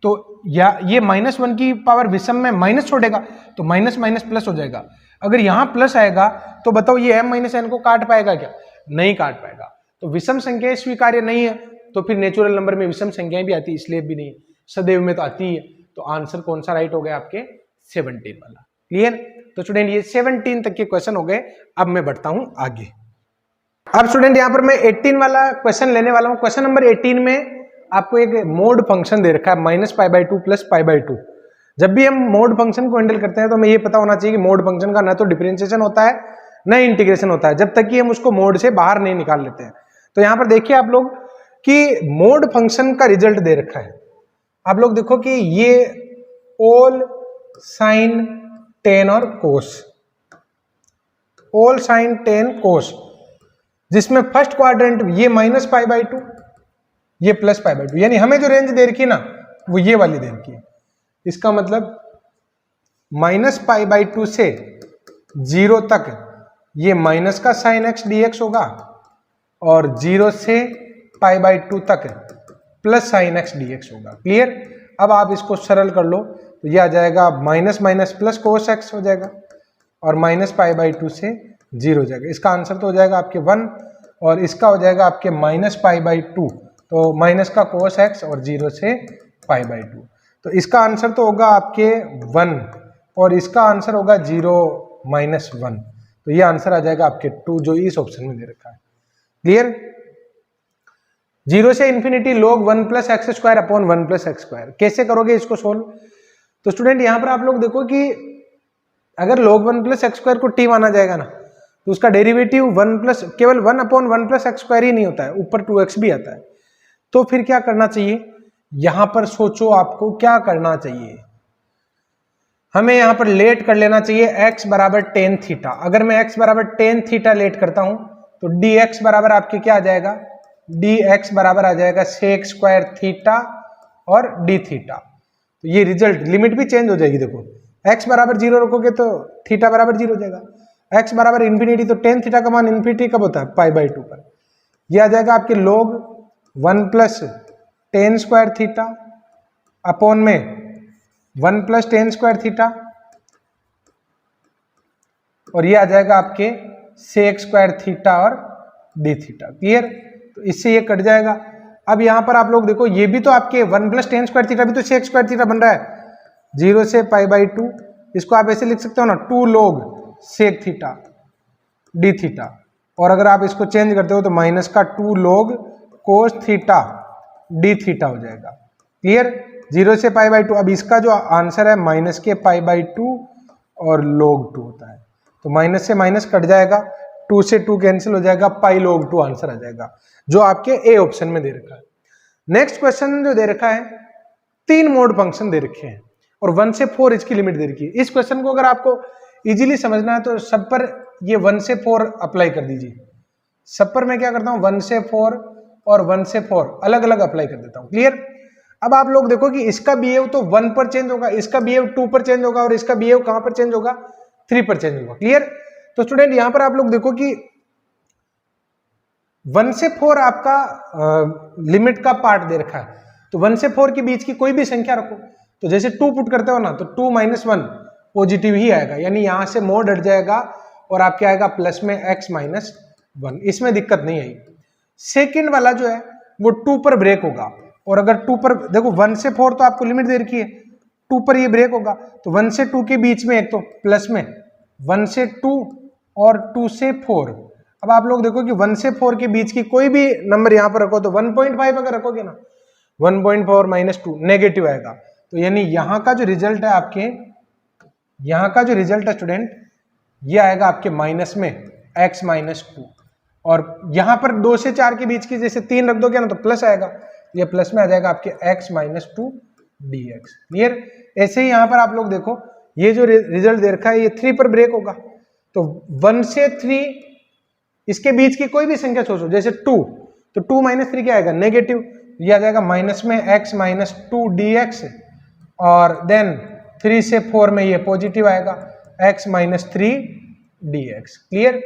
तो या ये -1 की पावर विषम में माइनस छोड़ेगा तो माइनस माइनस प्लस हो जाएगा। अगर यहां प्लस आएगा तो बताओ ये m माइनस n को काट पाएगा क्या, नहीं काट पाएगा। तो विषम संख्याएं स्वीकार्य नहीं है, तो फिर नेचुरल नंबर में विषम संख्याएं भी आती है, इसलिए भी नहीं, सदैव में तो आती है। तो आंसर कौन सा राइट हो गया आपके 17 वाला। क्लियर। तो स्टूडेंट ये 17 तक के क्वेश्चन हो गए। अब मैं बढ़ता हूं आगे। अब स्टूडेंट यहां पर मैं 18 वाला क्वेश्चन लेने वाला हूं। क्वेश्चन नंबर 18 में आपको एक मोड फंक्शन दे रखा है -π/2 + π/2। जब भी हम मोड फंक्शन को हैंडल करते हैं तो हमें ये पता होना चाहिए कि मोड फंक्शन का ना तो डिफरेंशिएशन होता है ना इंटीग्रेशन होता है, जब तक कि हम उसको मोड से बाहर नहीं निकाल लेते हैं। तो यहां पर देखिए आप लोग कि मोड फंक्शन का रिजल्ट दे रखा है। आप लोग देखो कि ये ऑल साइन टेन और कोस, ऑल साइन टेन कोस, जिसमें फर्स्ट क्वाड्रेंट ये -π/2 ये +π/2, यानी हमें जो रेंज दे रखी है ना वो ये वाली दे रखी है। इसका मतलब -π/2 से 0 तक ये माइनस का साइन x dx होगा और 0 से π/2 तक प्लस साइन x dx होगा। क्लियर। अब आप इसको सरल कर लो तो ये आ जाएगा minus minus plus cos x हो जाएगा और -π/2 से 0 हो जाएगा। इसका आंसर तो हो जाएगा आपके 1 और इसका हो जाएगा आपके -π/2, तो माइनस का कोस x और 0 से π/2। तो इसका आंसर तो होगा आपके 1 और इसका आंसर होगा 0 - 1। तो ये आंसर आ जाएगा आपके 2 जो इस ऑप्शन में दे रखा है। क्लियर। 0 से infinity log 1 + x² upon 1 + x²। कैसे करोगे इसको सोल्व। तो स्टूडेंट यहां पर आप लोग देखो कि अगर log 1 + x² को t माना जाएगा ना तो उसका डेरिवेटिव केवल 1 अपॉन 1 + x² ही नहीं होता है, ऊपर 2x भी आता है। तो फिर क्या करना चाहिए, यहां पर सोचो आपको क्या करना चाहिए। हमें यहां पर लेट कर लेना चाहिए x = tan थीटा। अगर मैं x = tan थीटा लेट करता हूं तो dx बराबर आपके क्या आ जाएगा, dx बराबर आ जाएगा sec² थीटा और d थीटा। तो ये रिजल्ट लिमिट भी चेंज हो जाएगी। देखो x बराबर 0 रखोगे तो थीटा बराबर 0 हो जाएगा, x बराबर इन्फिनिटी तो tan थीटा का मान इन्फिनिटी कब होता है π/2 पर। ये आ जाएगा आपके log 1 + tan² थीटा अपॉन में 1 + tan² थीटा और ये आ जाएगा आपके सेक स्क्वायर थीटा और डी थीटा। क्लियर? तो इससे ये कट जाएगा। अब यहाँ पर आप लोग देखो, ये भी तो आपके 1 + tan स्क्वायर थीटा भी तो सेक स्क्वायर थीटा बन रहा है 0 से π/2। इसको आप ऐसे लिख सकते हो ना, 2 log sec theta D theta, और अगर आप इसको चेंज करते हो तो माइनस का 2 log cos theta D theta हो जाएगा। क्लियर? 0 से π/2। अब इसका जो आंसर है माइनस के π/2 और log 2 होता है, तो माइनस से माइनस कट जाएगा, 2 से 2 कैंसिल हो जाएगा, पाई log 2 आंसर आ जाएगा, जो आपके ए ऑप्शन में दे रखा है। नेक्स्ट क्वेश्चन जो दे रखा है, 3 मोड फंक्शन दे रखे हैं और 1 से 4 इसकी लिमिट दे रखी है। इस क्वेश्चन को अगर आपको इजीली समझना है तो सब पर ये 1 से 4 अप्लाई कर दीजिए। सब पर मैं क्या करता हूँ, 1 से 4 और 1 से 4 अलग अलग अप्लाई कर देता हूँ। क्लियर? अब आप लोग देखो कि इसका बिहेव तो 1 पर चेंज होगा, इसका बिहेव 2 पर चेंज होगा, और इसका बिहेव कहां पर चेंज होगा, 3 पर चेंज होगा। क्लियर? तो स्टूडेंट यहां पर आप लोग देखो कि 1 से 4 आपका लिमिट का पार्ट दे रखा है, तो 1 से 4 के बीच की कोई भी संख्या रखो, तो जैसे 2 पुट करते हो ना, तो 2 - 1 पॉजिटिव ही आएगा, यानी यहां से मोड हट जाएगा और आपके आएगा प्लस में x - 1। इसमें दिक्कत नहीं आई। सेकंड वाला जो है वो 2 पर ब्रेक होगा, और अगर 2 पर देखो 1 से 4 तो आपको लिमिट दे रखी है, 2 पर ये ब्रेक होगा, तो 1 से 2 के बीच में एक तो प्लस में 1 से 2 और 2 से 4। अब आप लोग देखो कि 1 से 4 के बीच की कोई भी नंबर यहाँ पर रखो, तो 1.5 अगर रखोगे ना, 1.4 - 2 नेगेटिव आएगा, तो यानी यहाँ का जो रिजल्ट है आपके, यहाँ का जो रिजल्ट है स्टूडेंट, ये आएगा आपके माइनस में x - 2, और यहाँ पर 2 से 4 के बीच की जैसे 3 रख दोगे ना तो प्लस आएगा, ये प्लस में आ जाएगा आपके x - 2 dx। क्लियर? ऐसे ही यहाँ पर आप लोग देखो, ये जो रिजल्ट दे रखा है ये 3 पर ब्रेक होगा, तो 1 से 3 इसके बीच की कोई भी संख्या सोचो, जैसे 2, तो 2 - 3 क्या आएगा, नेगेटिव, ये आ जाएगा माइनस में x - 2 dx, और देन 3 से 4 में ये पॉजिटिव आएगा, x - 3 dx। क्लियर?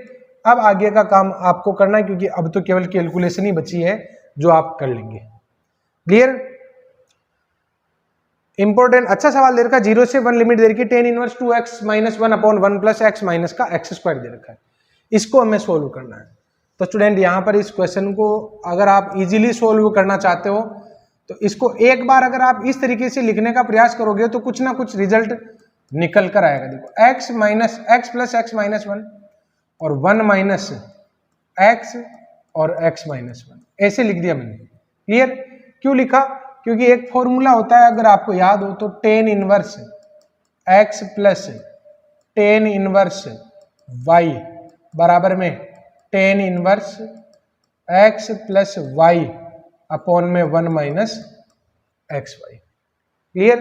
अब आगे का काम आपको करना है, क्योंकि अब तो केवल कैलकुलेशन ही बची है जो आप कर लेंगे। क्लियर? इंपॉर्टेंट अच्छा सवाल दे रखा है, 0 से 1 लिमिट दे रखी है, tan inverse 2x - 1/1 + x minus का x² दे रखा है, इसको हमें सोल्व करना है। तो स्टूडेंट यहाँ पर इस क्वेश्चन को अगर आप इजीली सोल्व करना चाहते हो तो इसको एक बार अगर आप इस तरीके से लिखने का प्रयास करोगे तो कुछ ना कुछ रिजल्ट निकल कर आएगा। देखो x + x - 1 और 1 - x और x - 1 ऐसे लिख दिया मैंने। क्लियर? क्यों लिखा? क्योंकि एक फॉर्मूला होता है, अगर आपको याद हो तो, tan inverse x + tan inverse y बराबर में tan inverse x + y upon में 1 - xy। क्लियर?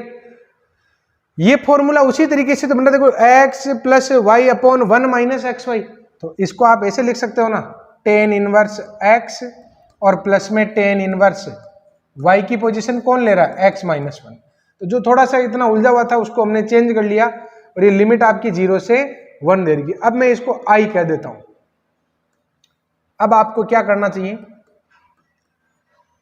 ये फॉर्मूला उसी तरीके से तो बन रहा है, देखो x + y अपॉन 1 - xy, तो इसको आप ऐसे लिख सकते हो ना, tan इनवर्स x और प्लस में tan इनवर्स y की पोजीशन कौन ले रहा है, x - 1। तो जो थोड़ा सा इतना उलझा हुआ था उसको हमने चेंज कर लिया, और ये लिमिट आपकी 0 से 1 दे रही है। अब मैं इसको i कह देता हूं। अब आपको क्या करना चाहिए,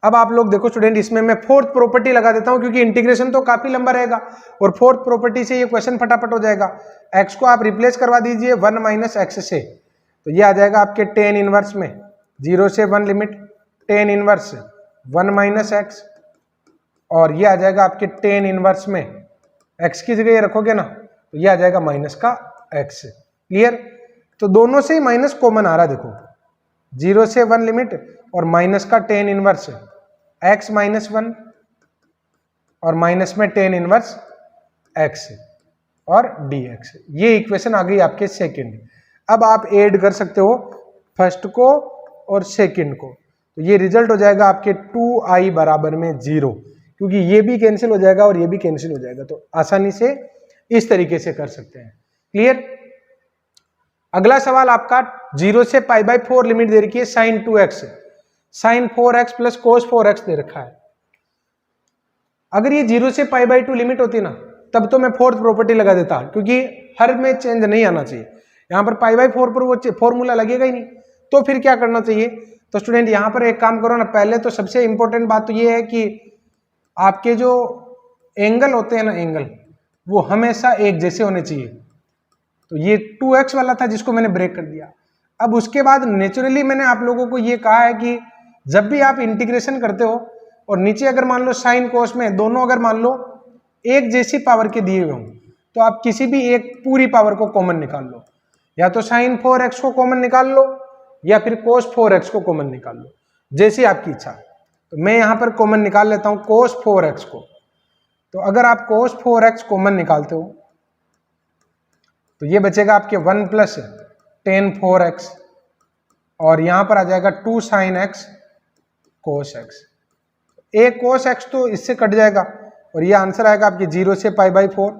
अब आप लोग देखो स्टूडेंट, इसमें मैं फोर्थ प्रॉपर्टी लगा देता हूं, क्योंकि इंटीग्रेशन तो काफी लंबा रहेगा, और फोर्थ प्रॉपर्टी से ये क्वेश्चन फटाफट हो जाएगा। x को आप रिप्लेस करवा दीजिए 1 - x से, तो ये आ जाएगा आपके tan इनवर्स में 0 से 1 लिमिट tan इनवर्स 1 - x, और ये आ जाएगा आपके tan इनवर्स में x की जगह ये रखोगे ना, तो ये आ जाएगा माइनस का x। क्लियर? तो दोनों से ही माइनस कॉमन आ रहा है, देखो 0 से 1 लिमिट और माइनस का tan इनवर्स x - 1 और माइनस में tan इनवर्स x और dx। ये इक्वेशन आ गई आपके सेकंड। अब आप ऐड कर सकते हो फर्स्ट को और सेकंड को, तो ये रिजल्ट हो जाएगा आपके 2i बराबर में 0, क्योंकि ये भी कैंसिल हो जाएगा और ये भी कैंसिल हो जाएगा, तो आसानी से इस तरीके से कर सकते हैं। क्लियर? अगला सवाल आपका 0 से π/4 लिमिट दे रखी है, sin 2x sin 4x + cos 4x दे रखा है। अगर ये 0 से π/2 लिमिट होती ना, तब तो मैं फोर्थ प्रॉपर्टी लगा देता, क्योंकि हर में चेंज नहीं आना चाहिए, यहाँ पर π/4 पर वो फॉर्मूला लगेगा ही नहीं। तो फिर क्या करना चाहिए, तो स्टूडेंट यहाँ पर एक काम करो ना, पहले तो सबसे इंपॉर्टेंट बात तो ये है कि आपके जो एंगल होते हैं ना, एंगल वो हमेशा एक जैसे होने चाहिए। तो ये 2x वाला था जिसको मैंने ब्रेक कर दिया। अब उसके बाद नेचुरली मैंने आप लोगों को ये कहा है कि जब भी आप इंटीग्रेशन करते हो और नीचे अगर मान लो साइन कोस में दोनों अगर मान लो एक जैसी पावर के दिए हुए हों, तो आप किसी भी एक पूरी पावर को कॉमन निकाल लो, या तो साइन 4x को कॉमन निकाल लो या फिर कोस 4x को कॉमन निकाल लो, जैसी आपकी इच्छा। तो मैं यहां पर कॉमन निकाल लेता हूं कोस 4x को। तो अगर आप कोस 4x कॉमन निकालते हो तो ये बचेगा आपके 1 प्लस टेन 4x और यहां पर आ जाएगा 2 साइन x कोस x। एक कोस x तो इससे कट जाएगा और ये आंसर आएगा आपके 0 से π/4।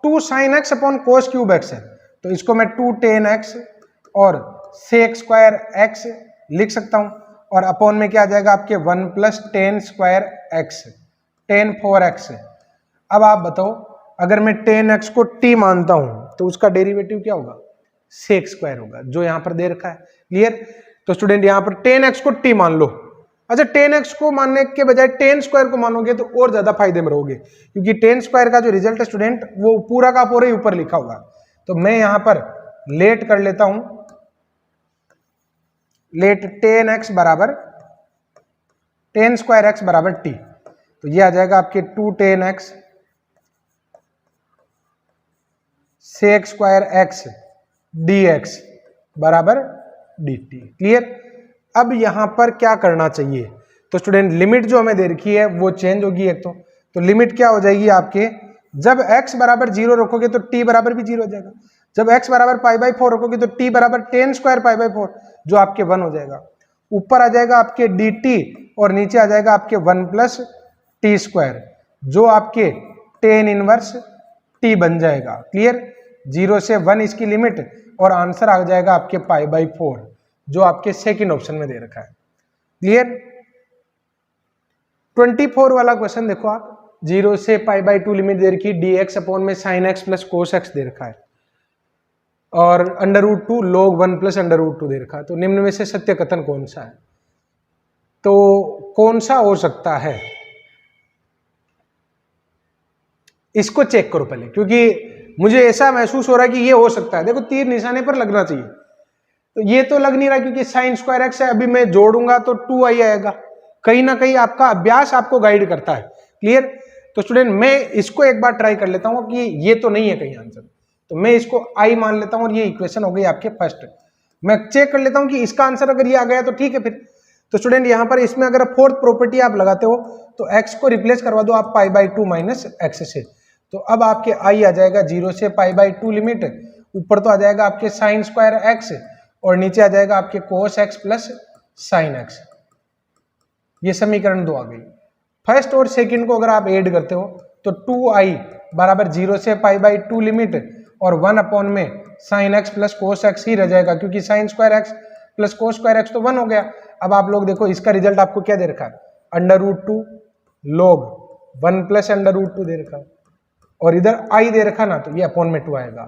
2 sine x upon cos cube x है, तो इसको मैं 2 टेन x और सेक स्क्वायर x लिख सकता हूं, और अपॉन में क्या आ जाएगा आपके 1 plus ten square x, ten 4x। अब आप बताओ अगर मैं टेन x को t मानता हूं तो उसका डेरिवेटिव क्या होगा, सेक स्क्वायर होगा, जो यहां पर दे रखा है। क्लियर? तो स्टूडेंट यहां पर टेन x को t मान लो। अच्छा, टेन x को मानने के बजाय टेन स्क्वायर को मानोगे तो और ज्यादा फायदे में रहोगे, क्योंकि टेन स्क्वायर का जो रिजल्ट है स्टूडेंट वो पूरा का पूरा ही ऊपर लिखा होगा। तो मैं यहां पर लेट कर लेता हूं, लेट टेन x बराबर टेन स्क्वायर x बराबर t। तो ये आ जाएगा आपके 2 tan x sec square x dx बराबर dt। क्लियर? अब यहां पर क्या करना चाहिए, तो स्टूडेंट लिमिट जो हमें दे रखी है वो चेंज होगी एक तो लिमिट क्या हो जाएगी आपके, जब x बराबर 0 रखोगे तो t बराबर भी 0 हो जाएगा, जब x बराबर π/4 रखोगे तो t बराबर टेन स्क्वायर π/4 जो आपके 1 हो जाएगा। ऊपर आ जाएगा आपके dt और नीचे आ जाएगा आपके 1 प्लस टी स्क्वायर जो आपके टेन इनवर्स t बन जाएगा। क्लियर? 0 से 1 इसकी लिमिट और आंसर आ जाएगा आपके π/4 जो आपके सेकंड ऑप्शन में दे रखा है। क्लियर? 24 वाला क्वेश्चन देखो आप, 0 से π/2 लिमिट दे रखी, dx अपॉन में sin x plus cos x दे रखा है और √2 log 1 प्लस √2 दे रखा है। तो निम्न में से सत्य कथन कौन सा है, तो कौन सा हो सकता है, इसको चेक करो पहले, क्योंकि मुझे ऐसा महसूस हो रहा है कि ये हो सकता है। देखो तीर निशाने पर लगना चाहिए, तो ये तो लग नहीं रहा क्योंकि साइन स्क्वायर एक्स है, अभी मैं जोड़ूंगा तो 2i आएगा। कहीं ना कहीं आपका अभ्यास आपको गाइड करता है। क्लियर? तो स्टूडेंट मैं इसको एक बार ट्राई कर लेता हूं कि ये तो नहीं है कहीं आंसर, तो मैं इसको i मान लेता हूं और ये इक्वेशन हो गई आपके फर्स्ट। मैं चेक कर लेता हूं कि इसका आंसर अगर ये आ गया तो ठीक है फिर। तो स्टूडेंट यहां पर इसमें अगर फोर्थ प्रॉपर्टी आप लगाते हो तो x को रिप्लेस करवा दो आप π/2 माइनस x से, तो अब आपके i आ जाएगा 0 से π/2 लिमिट, ऊपर तो आ जाएगा आपके साइन स्क्वायर x और नीचे आ जाएगा आपके cos x plus sign x। ये समीकरण 2 आ गई। फर्स्ट और सेकंड को अगर आप ऐड करते हो तो 2i बराबर 0 से π/2 लिमिट और 1 अपॉन में sine x plus cos x ही रह जाएगा, क्योंकि sine square x plus cos square x तो 1 हो गया। अब आप लोग देखो इसका रिजल्ट आपको क्या दे रखा है, √2 log 1 प्लस √2 दे रखा है और इधर i दे रखा ना, तो ये अपॉन में 2 आएगा।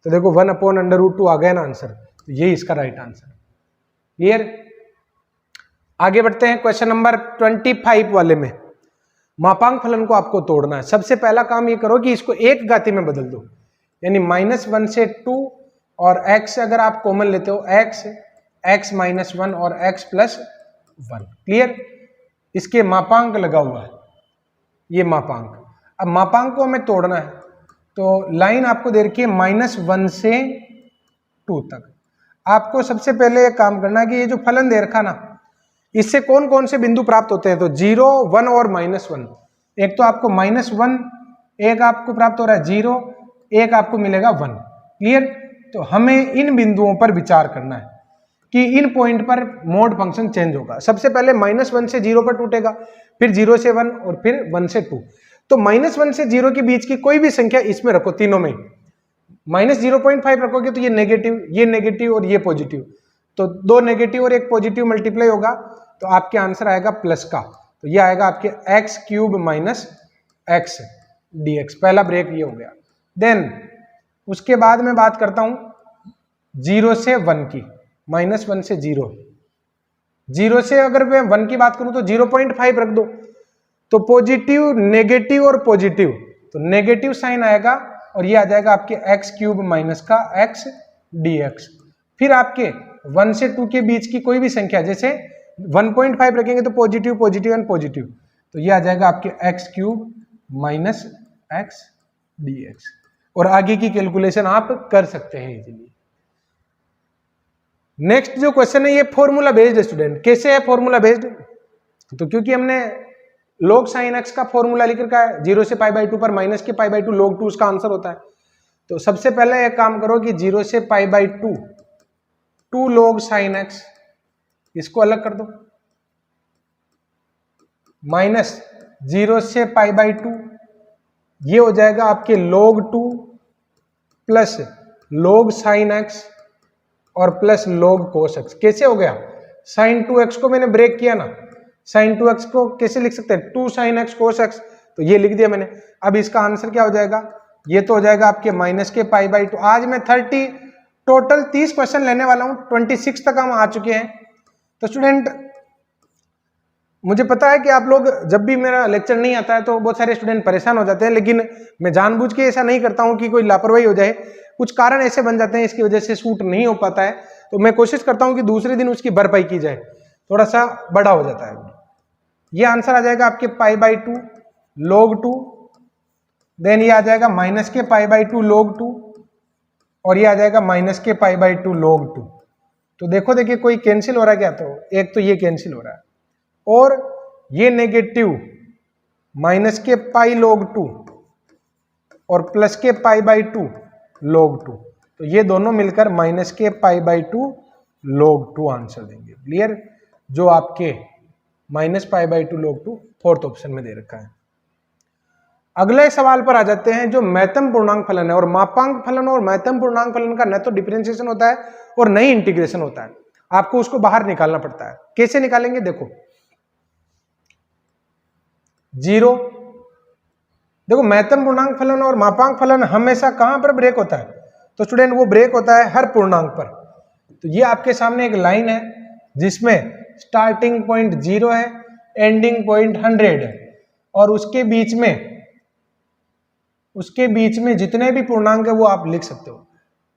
तो देखो 1 अपॉन √2 आ गया ना आंसर, तो ये इसका राइट आंसर। क्लियर? आगे बढ़ते हैं क्वेश्चन नंबर 25 वाले में। मापांक फलन को आपको तोड़ना है। सबसे पहला काम ये करो कि इसको एक घाती में बदल दो, यानी -1 से 2 और x अगर आप कॉमन लेते हो x -1 और x प्लस 1। क्लियर? इसके मापांक लगा हुआ है, ये मापांक। अब मापांक को हमें तोड़ना है, तो लाइन आपको दे रखी है -1 से 2 तक। आपको सबसे पहले एक काम करना है कि ये जो फलन दे रखा ना, इससे कौन कौन से बिंदु प्राप्त होते हैं, तो 0, 1 और -1। एक तो आपको -1, एक आपको प्राप्त हो रहा है 0, एक आपको मिलेगा 1। क्लियर? तो हमें इन बिंदुओं पर विचार करना है कि इन पॉइंट पर मोड फंक्शन चेंज होगा। सबसे पहले -1 से 0 पर टूटेगा, फिर 0 से 1 और फिर 1 से 2। तो -1 से 0 के बीच की कोई भी संख्या इसमें रखो, तीनों में -0.5 रखोगे तो ये नेगेटिव और ये पॉजिटिव, तो 2 नेगेटिव और 1 पॉजिटिव मल्टीप्लाई होगा तो आपके आंसर आएगा प्लस का, तो ये आएगा आपके x³ माइनस x dx। पहला ब्रेक ये हो गया। देन उसके बाद मैं बात करता हूं 0 से 1 की, -1 से 0 से अगर मैं 1 की बात करूं तो 0.5 रख दो, तो पॉजिटिव, नेगेटिव और पॉजिटिव, तो नेगेटिव साइन आएगा और ये आ जाएगा आपके एक्स क्यूब माइनस का एक्स dx। फिर आपके 1 से 2 के बीच की कोई भी संख्या, जैसे 1.5 रखेंगे तो पॉजिटिव पॉजिटिव एंड पॉजिटिव, तो ये आ जाएगा आपके x cube minus x dx। और आगे की कैलकुलेशन आप कर सकते हैं इजीली। नेक्स्ट जो क्वेश्चन है ये फॉर्मूला बेस्ड है स्टूडेंट। कैसे है फॉर्मूला बेस्ड? तो क्योंकि हमने log sin x का फॉर्मूला लिख रखा है, 0 से π/2 पर माइनस के π/2 log 2 उसका आंसर होता है। तो सबसे पहले एक काम करो कि 0 से π/2 2 log sin x, इसको अलग कर दो, माइनस 0 से π/2 ये हो जाएगा आपके log 2 plus log sin x और प्लस log cos x। कैसे हो गया? sin 2x को मैंने ब्रेक किया ना, sin 2x को कैसे लिख सकते हैं? 2 sin x cos x, तो ये लिख दिया मैंने। अब इसका आंसर क्या हो जाएगा? ये तो हो जाएगा आपके माइनस के π/2। आज मैं 30 क्वेश्चन लेने वाला हूं, 26 तक हम आ चुके हैं। तो स्टूडेंट मुझे पता है कि आप लोग जब भी मेरा लेक्चर नहीं आता है तो बहुत सारे स्टूडेंट परेशान हो जाते हैं, लेकिन मैं जानबूझ के ऐसा नहीं करता हूं कि कोई लापरवाही हो जाए। कुछ कारण ऐसे बन जाते हैं इसकी वजह से शूट नहीं हो पाता है, तो मैं कोशिश करता हूं कि दूसरे दिन उसकी भरपाई की जाए, थोड़ा सा बड़ा हो जाता है। ये आंसर आ जाएगा आपके π/2 log 2, देन ये आ जाएगा माइनस के π/2 log 2 और ये आ जाएगा माइनस के π/2 log 2। तो देखो देखिए कोई कैंसिल हो रहा है क्या? तो एक तो ये कैंसिल हो रहा है और ये नेगेटिव माइनस के पाई log 2 और प्लस के π/2 log 2, तो ये दोनों मिलकर माइनस के π/2 log 2 आंसर देंगे। क्लियर? जो आपके माइनस π/2 log 2 फोर्थ ऑप्शन में दे रखा है। अगले सवाल पर आ जाते हैं, जो महत्तम पूर्णांक फलन है। और मापांक फलन और महत्तम पूर्णांक फलन का न तो डिफरेंशिएशन होता है और न ही इंटीग्रेशन होता है, आपको उसको बाहर निकालना पड़ता है। कैसे निकालेंगे? देखो 0, देखो महत्तम पूर्णांक फलन और मापांक फलन हमेशा कहां पर ब्रेक होता है? तो स्टूडेंट वो ब्रेक होता है हर पूर्णांक पर। तो ये आपके सामने एक लाइन है जिसमें स्टार्टिंग पॉइंट 0 है, एंडिंग पॉइंट 100 है, और उसके बीच में जितने भी पूर्णांक है वो आप लिख सकते हो।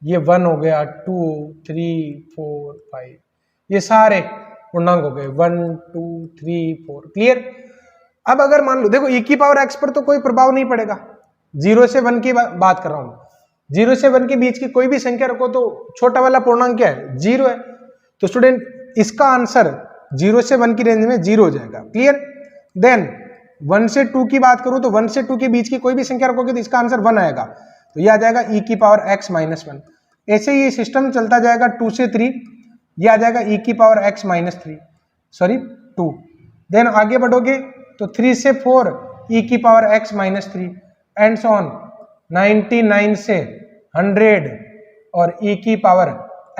ये 1 हो गया, 2, 3, 4, 5, ये सारे पूर्णांक हो गए, 1, 2, 3, 4। क्लियर? अब अगर मान लो, देखो e की पावर x पर तो कोई प्रभाव नहीं पड़ेगा, 0 से 1 की बात कर रहा हूं। 0 से 1 के बीच की कोई भी संख्या रखो तो छोटा वाला पूर्णांक क्या है? 0 है। तो स्टूडेंट इसका आंसर 0 से 1 की रेंज में 0 हो जाएगा। क्लियर? देन 1 से 2 की बात करूं तो 1 से 2 के बीच की कोई भी संख्या रखोगे तो इसका आंसर 1 आएगा, तो ये आ जाएगा e की पावर x माइनस 1। ऐसे ही सिस्टम चलता जाएगा 2 से 3, ये आ जाएगा e की पावर x माइनस 2। देन आगे बढ़ोगे तो 3 से 4 e की power x minus 3 and so on, 99 से 100 और e की पावर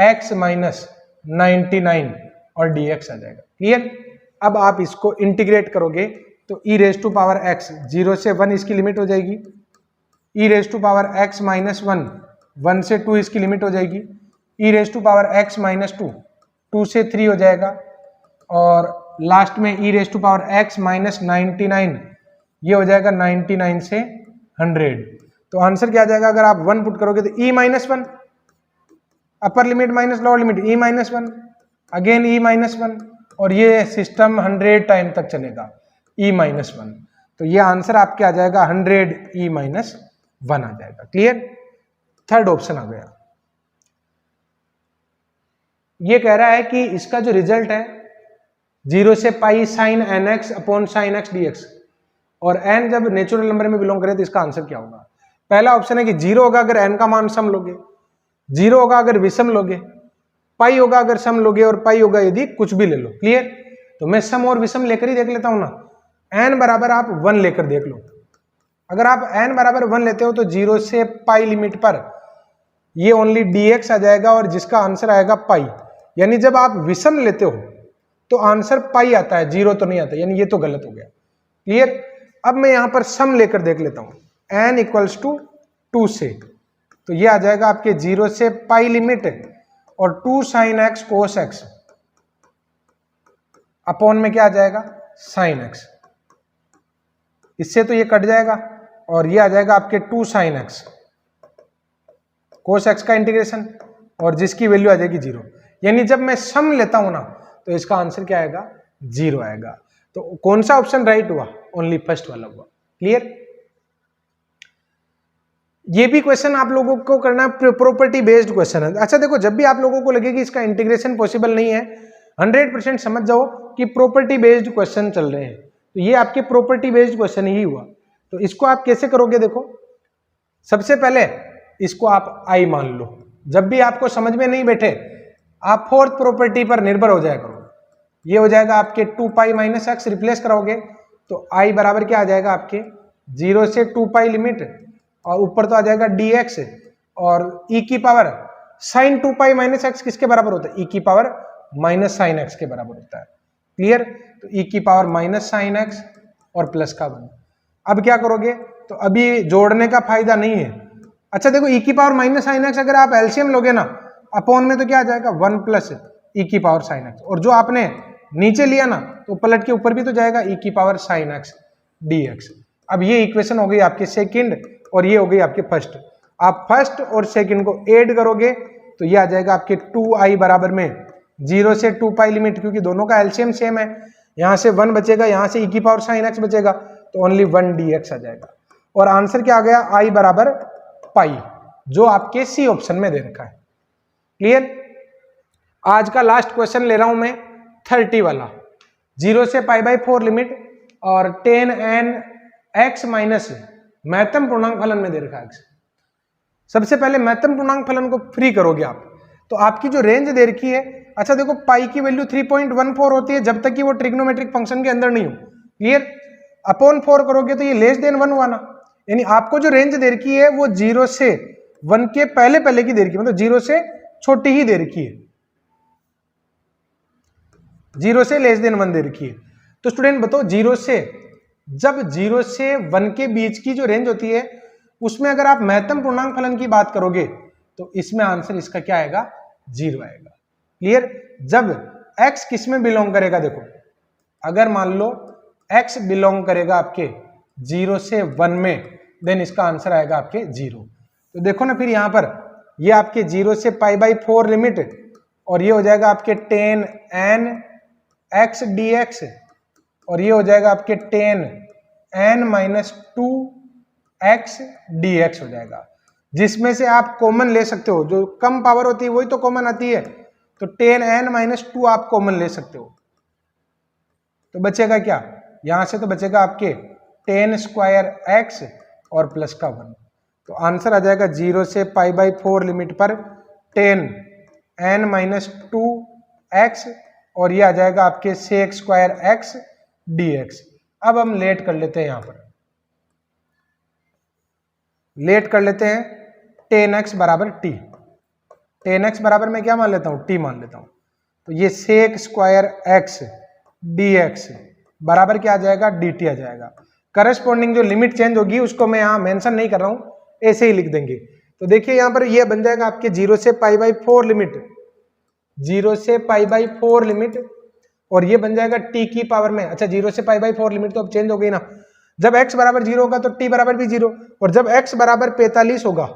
x माइनस 99 और dx आ जाएगा। क्लियर? अब आप इसको इंटीग्रेट करोगे तो e raise to power x, 0 से 1 इसकी लिमिट हो जाएगी, e raise to power x minus 1, 1 से 2 इसकी लिमिट हो जाएगी, e raise to power x minus 2, 2 से 3 हो जाएगा, और लास्ट में e raise to power x minus 99, ये हो जाएगा 99 से 100। तो आंसर क्या आ जाएगा? अगर आप 1 पुट करोगे तो e minus 1, upper limit minus lower limit e minus 1, again e minus 1, और ये सिस्टम 100 टाइम तक चलेगा, e माइनस 1। तो ये आंसर आपके आ जाएगा 100 e माइनस 1 आ जाएगा। क्लियर? थर्ड ऑप्शन आ गया। ये कह रहा है कि इसका जो रिजल्ट है 0 से pi sine nx upon sine x dx, और n जब नेचुरल नंबर में बिलोंग करे तो इसका आंसर क्या होगा? पहला ऑप्शन है कि 0 होगा अगर n का मान सम लोगे, 0 होगा अगर विषम लोगे, पाई होगा अगर सम लोगे, और पाई होगा यदि कुछ भी ले लो। क्लियर? तो मैं सम और विषम लेकर ही देख लेता हूं ना। n बराबर आप 1 लेकर देख लो। अगर आप n बराबर 1 लेते हो तो 0 से पाई लिमिट पर ये ओनली dx आ जाएगा, और जिसका आंसर आएगा पाई। यानी जब आप विषम लेते हो तो आंसर पाई आता है, 0 तो नहीं आता, यानी ये तो गलत हो गया। क्लियर? अब मैं यहां पर सम लेकर देख लेता हूं, n इक्वल्स टू 2 से, तो ये आ जाएगा आपके 0 से पाई लिमिट और 2 sine x cos x upon में क्या आ जाएगा? Sine x। इससे तो ये कट जाएगा और ये आ जाएगा आपके 2 साइन x कोस एक्स का इंटीग्रेशन, और जिसकी वैल्यू आ जाएगी 0। यानी जब मैं सम लेता हूं ना तो इसका आंसर क्या आएगा, 0 आएगा। तो कौन सा ऑप्शन राइट हुआ, ओनली फर्स्ट वाला हुआ। क्लियर। ये भी क्वेश्चन आप लोगों को करना है, प्रॉपर्टी बेस्ड क्वेश्चन है। अच्छा देखो, जब भी आप लोगों को लगे कि इसका इंटीग्रेशन पॉसिबल नहीं है, 100% समझ जाओ कि प्रॉपर्टी बेस्ड क्वेश्चन चल रहे हैं। तो ये आपके प्रॉपर्टी बेस्ड क्वेश्चन ही हुआ। तो इसको आप कैसे करोगे, देखो सबसे पहले इसको आप आई मान लो। जब भी आपको समझ में नहीं बैठे, आप फोर्थ प्रॉपर्टी पर निर्भर हो जाया करो। ये हो जाएगा आपके 2 पाई माइनस एक्स, रिप्लेस कराओगे तो आई बराबर क्या आ जाएगा आपके 0 से 2 पाई लिमिट, और ऊपर तो आ जाएगा dx, और e की पावर साइन 2 पाई माइनस एक्स किसके बराबर होता है, e की पावर माइनस साइन एक्स के बराबर होता है। क्लियर। तो e की पावर माइनस साइन एक्स और प्लस का 1। अब क्या करोगे, तो अभी जोड़ने का फायदा नहीं है। अच्छा देखो, e की पावर माइनस साइन एक्स अगर आप एलसीएम लोगे ना, अपॉन में तो क्या आ जाएगा 1 प्लस e की पावर साइन एक्स, और जो आपने नीचे लिया ना तो पलट के ऊपर भी तो जाएगा e की पावर साइन एक्स dx। अब ये इक्वेशन हो गई आपकी सेकंड, और ये हो गई आपके फर्स्ट। आप फर्स्ट और सेकंड को ऐड करोगे तो ये आ जाएगा आपके 2i बराबर में 0 से 2 पाई लिमिट, क्योंकि दोनों का एलसीएम सेम है। यहां से 1 बचेगा, यहां से e की पावर साइन एक्स बचेगा, तो ओनली 1 dx आ जाएगा। और आंसर क्या आ गया, i बराबर पाई, जो आपके सी ऑप्शन में दे रखा है। क्लियर। आज का लास्ट क्वेश्चन ले रहा हूं मैं 30 वाला, 0 से π/4 लिमिट और tan n x माइनस महत्तम पूर्णांक फलन में दे रखा है x। सबसे पहले महत्तम पूर्णांक फलन को फ्री करोगे आप, तो आपकी जो रेंज दे रखी है, अच्छा देखो पाई की वैल्यू 3.14 होती है जब तक कि वो ट्रिग्नोमेट्रिक फंक्शन के अंदर नहीं हो। क्लियर। अपॉन 4 करोगे तो ये लेस देन 1 हुआ ना, यानी आपको जो रेंज दे रखी है वो 0 से 1 के पहले पहले की दे रखी है, मतलब 0 से छोटी ही दे रखी है, 0 से लेस देन 1 दे रखी है। तो स्टूडेंट बताओ, जब 0 से 1 के बीच की जो रेंज होती है उसमें अगर आप महत्तम पूर्णांक फलन की बात करोगे तो इसमें आंसर इसका क्या आएगा, 0 आएगा। क्लियर। जब x किस में बिलोंग करेगा, देखो अगर मान लो x बिलोंग करेगा आपके 0 से 1 में, देन इसका आंसर आएगा आपके 0। तो देखो ना, फिर यहां पर ये आपके 0 से π/4 लिमिट, और ये हो जाएगा आपके tan n x dx, और ये हो जाएगा आपके tan n minus 2x dx हो जाएगा, जिसमें से आप कॉमन ले सकते हो। जो कम पावर होती है वही तो कॉमन आती है, तो tan n माइनस 2 आप कॉमन ले सकते हो। तो बचेगा क्या, यहां से तो बचेगा आपके tan स्क्वायर x और प्लस का 1। तो आंसर आ जाएगा 0 से π/4 लिमिट पर tan n माइनस 2x, और ये आ जाएगा आपके sec स्क्वायर x dx। अब हम लेट कर लेते हैं, यहां पर लेट कर लेते हैं tan x बराबर t। tan x बराबर मैं क्या मान लेता हूं, t मान लेता हूं। तो ये sec स्क्वायर x dx बराबर क्या आ जाएगा, dt आ जाएगा। करस्पॉन्डिंग जो लिमिट चेंज होगी उसको मैं यहां मेंशन नहीं कर रहा हूं, ऐसे ही लिख देंगे। तो देखिए यहां पर ये बन जाएगा आपके 0 से π/4 लिमिट, 0 से π/4 लिमिट, और ये बन जाएगा t की पावर में। अच्छा 0 से π/4 लिमिट तो अब चेंज हो गई ना, जब x बराबर 0 होगा तो t बराबर भी 0, और जब x बराबर 45 होगा,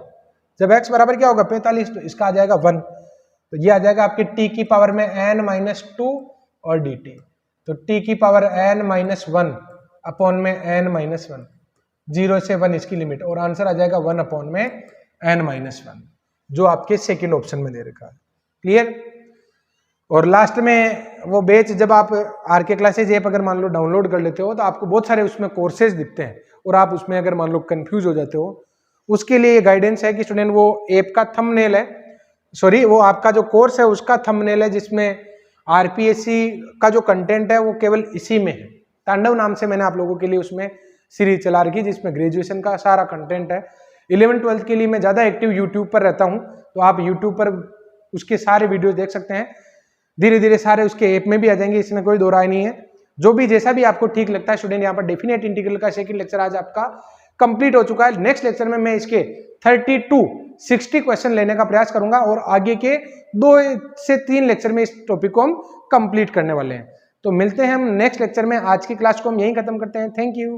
जब x बराबर क्या होगा 45, तो इसका आ जाएगा 1। तो ये आ जाएगा आपके t की पावर में n माइनस 2 और dt। तो t की पावर n माइनस 1 अपॉन में n माइनस 1, 0 से 1 इसकी लिमिट, और आंसर आ जाएगा 1 अपॉन में n माइनस 1, जो आपके सेकेंड ऑप्शन में दे रखा है। क्लियर। और लास्ट में वो बैच जब आप आरके क्लासेज ऐप अगर मान लो डाउनलोड कर लेते हो तो आपको बहुत सारे उसमें कोर्सेज दिखते हैं, और आप उसमें अगर मान लो कंफ्यूज हो जाते हो, उसके लिए गाइडेंस है कि स्टूडेंट वो ऐप का थंबनेल है, सॉरी वो आपका जो कोर्स है उसका थंबनेल है, जिसमें आरपीएससी का जो कंटेंट है वो केवल इसी में है। तांडव नाम से मैंने आप लोगों के लिए उसमें सीरीज चला रखी, जिसमें ग्रेजुएशन का सारा कंटेंट है। 11th-12th के लिए मैं ज़्यादा एक्टिव यूट्यूब पर रहता हूँ, तो आप यूट्यूब पर उसके सारे वीडियो देख सकते हैं। धीरे धीरे सारे उसके ऐप में भी आ जाएंगे, इसमें कोई दो राय नहीं है। जो भी जैसा भी आपको ठीक लगता है स्टूडेंट, यहाँ पर डेफिनेट इंटीग्रल का सेकंड लेक्चर आज आपका कंप्लीट हो चुका है। नेक्स्ट लेक्चर में मैं इसके 60 क्वेश्चन लेने का प्रयास करूंगा, और आगे के 2 से 3 लेक्चर में इस टॉपिक को हम कंप्लीट करने वाले हैं। तो मिलते हैं हम नेक्स्ट लेक्चर में। आज की क्लास को हम यहीं खत्म करते हैं। Thank you.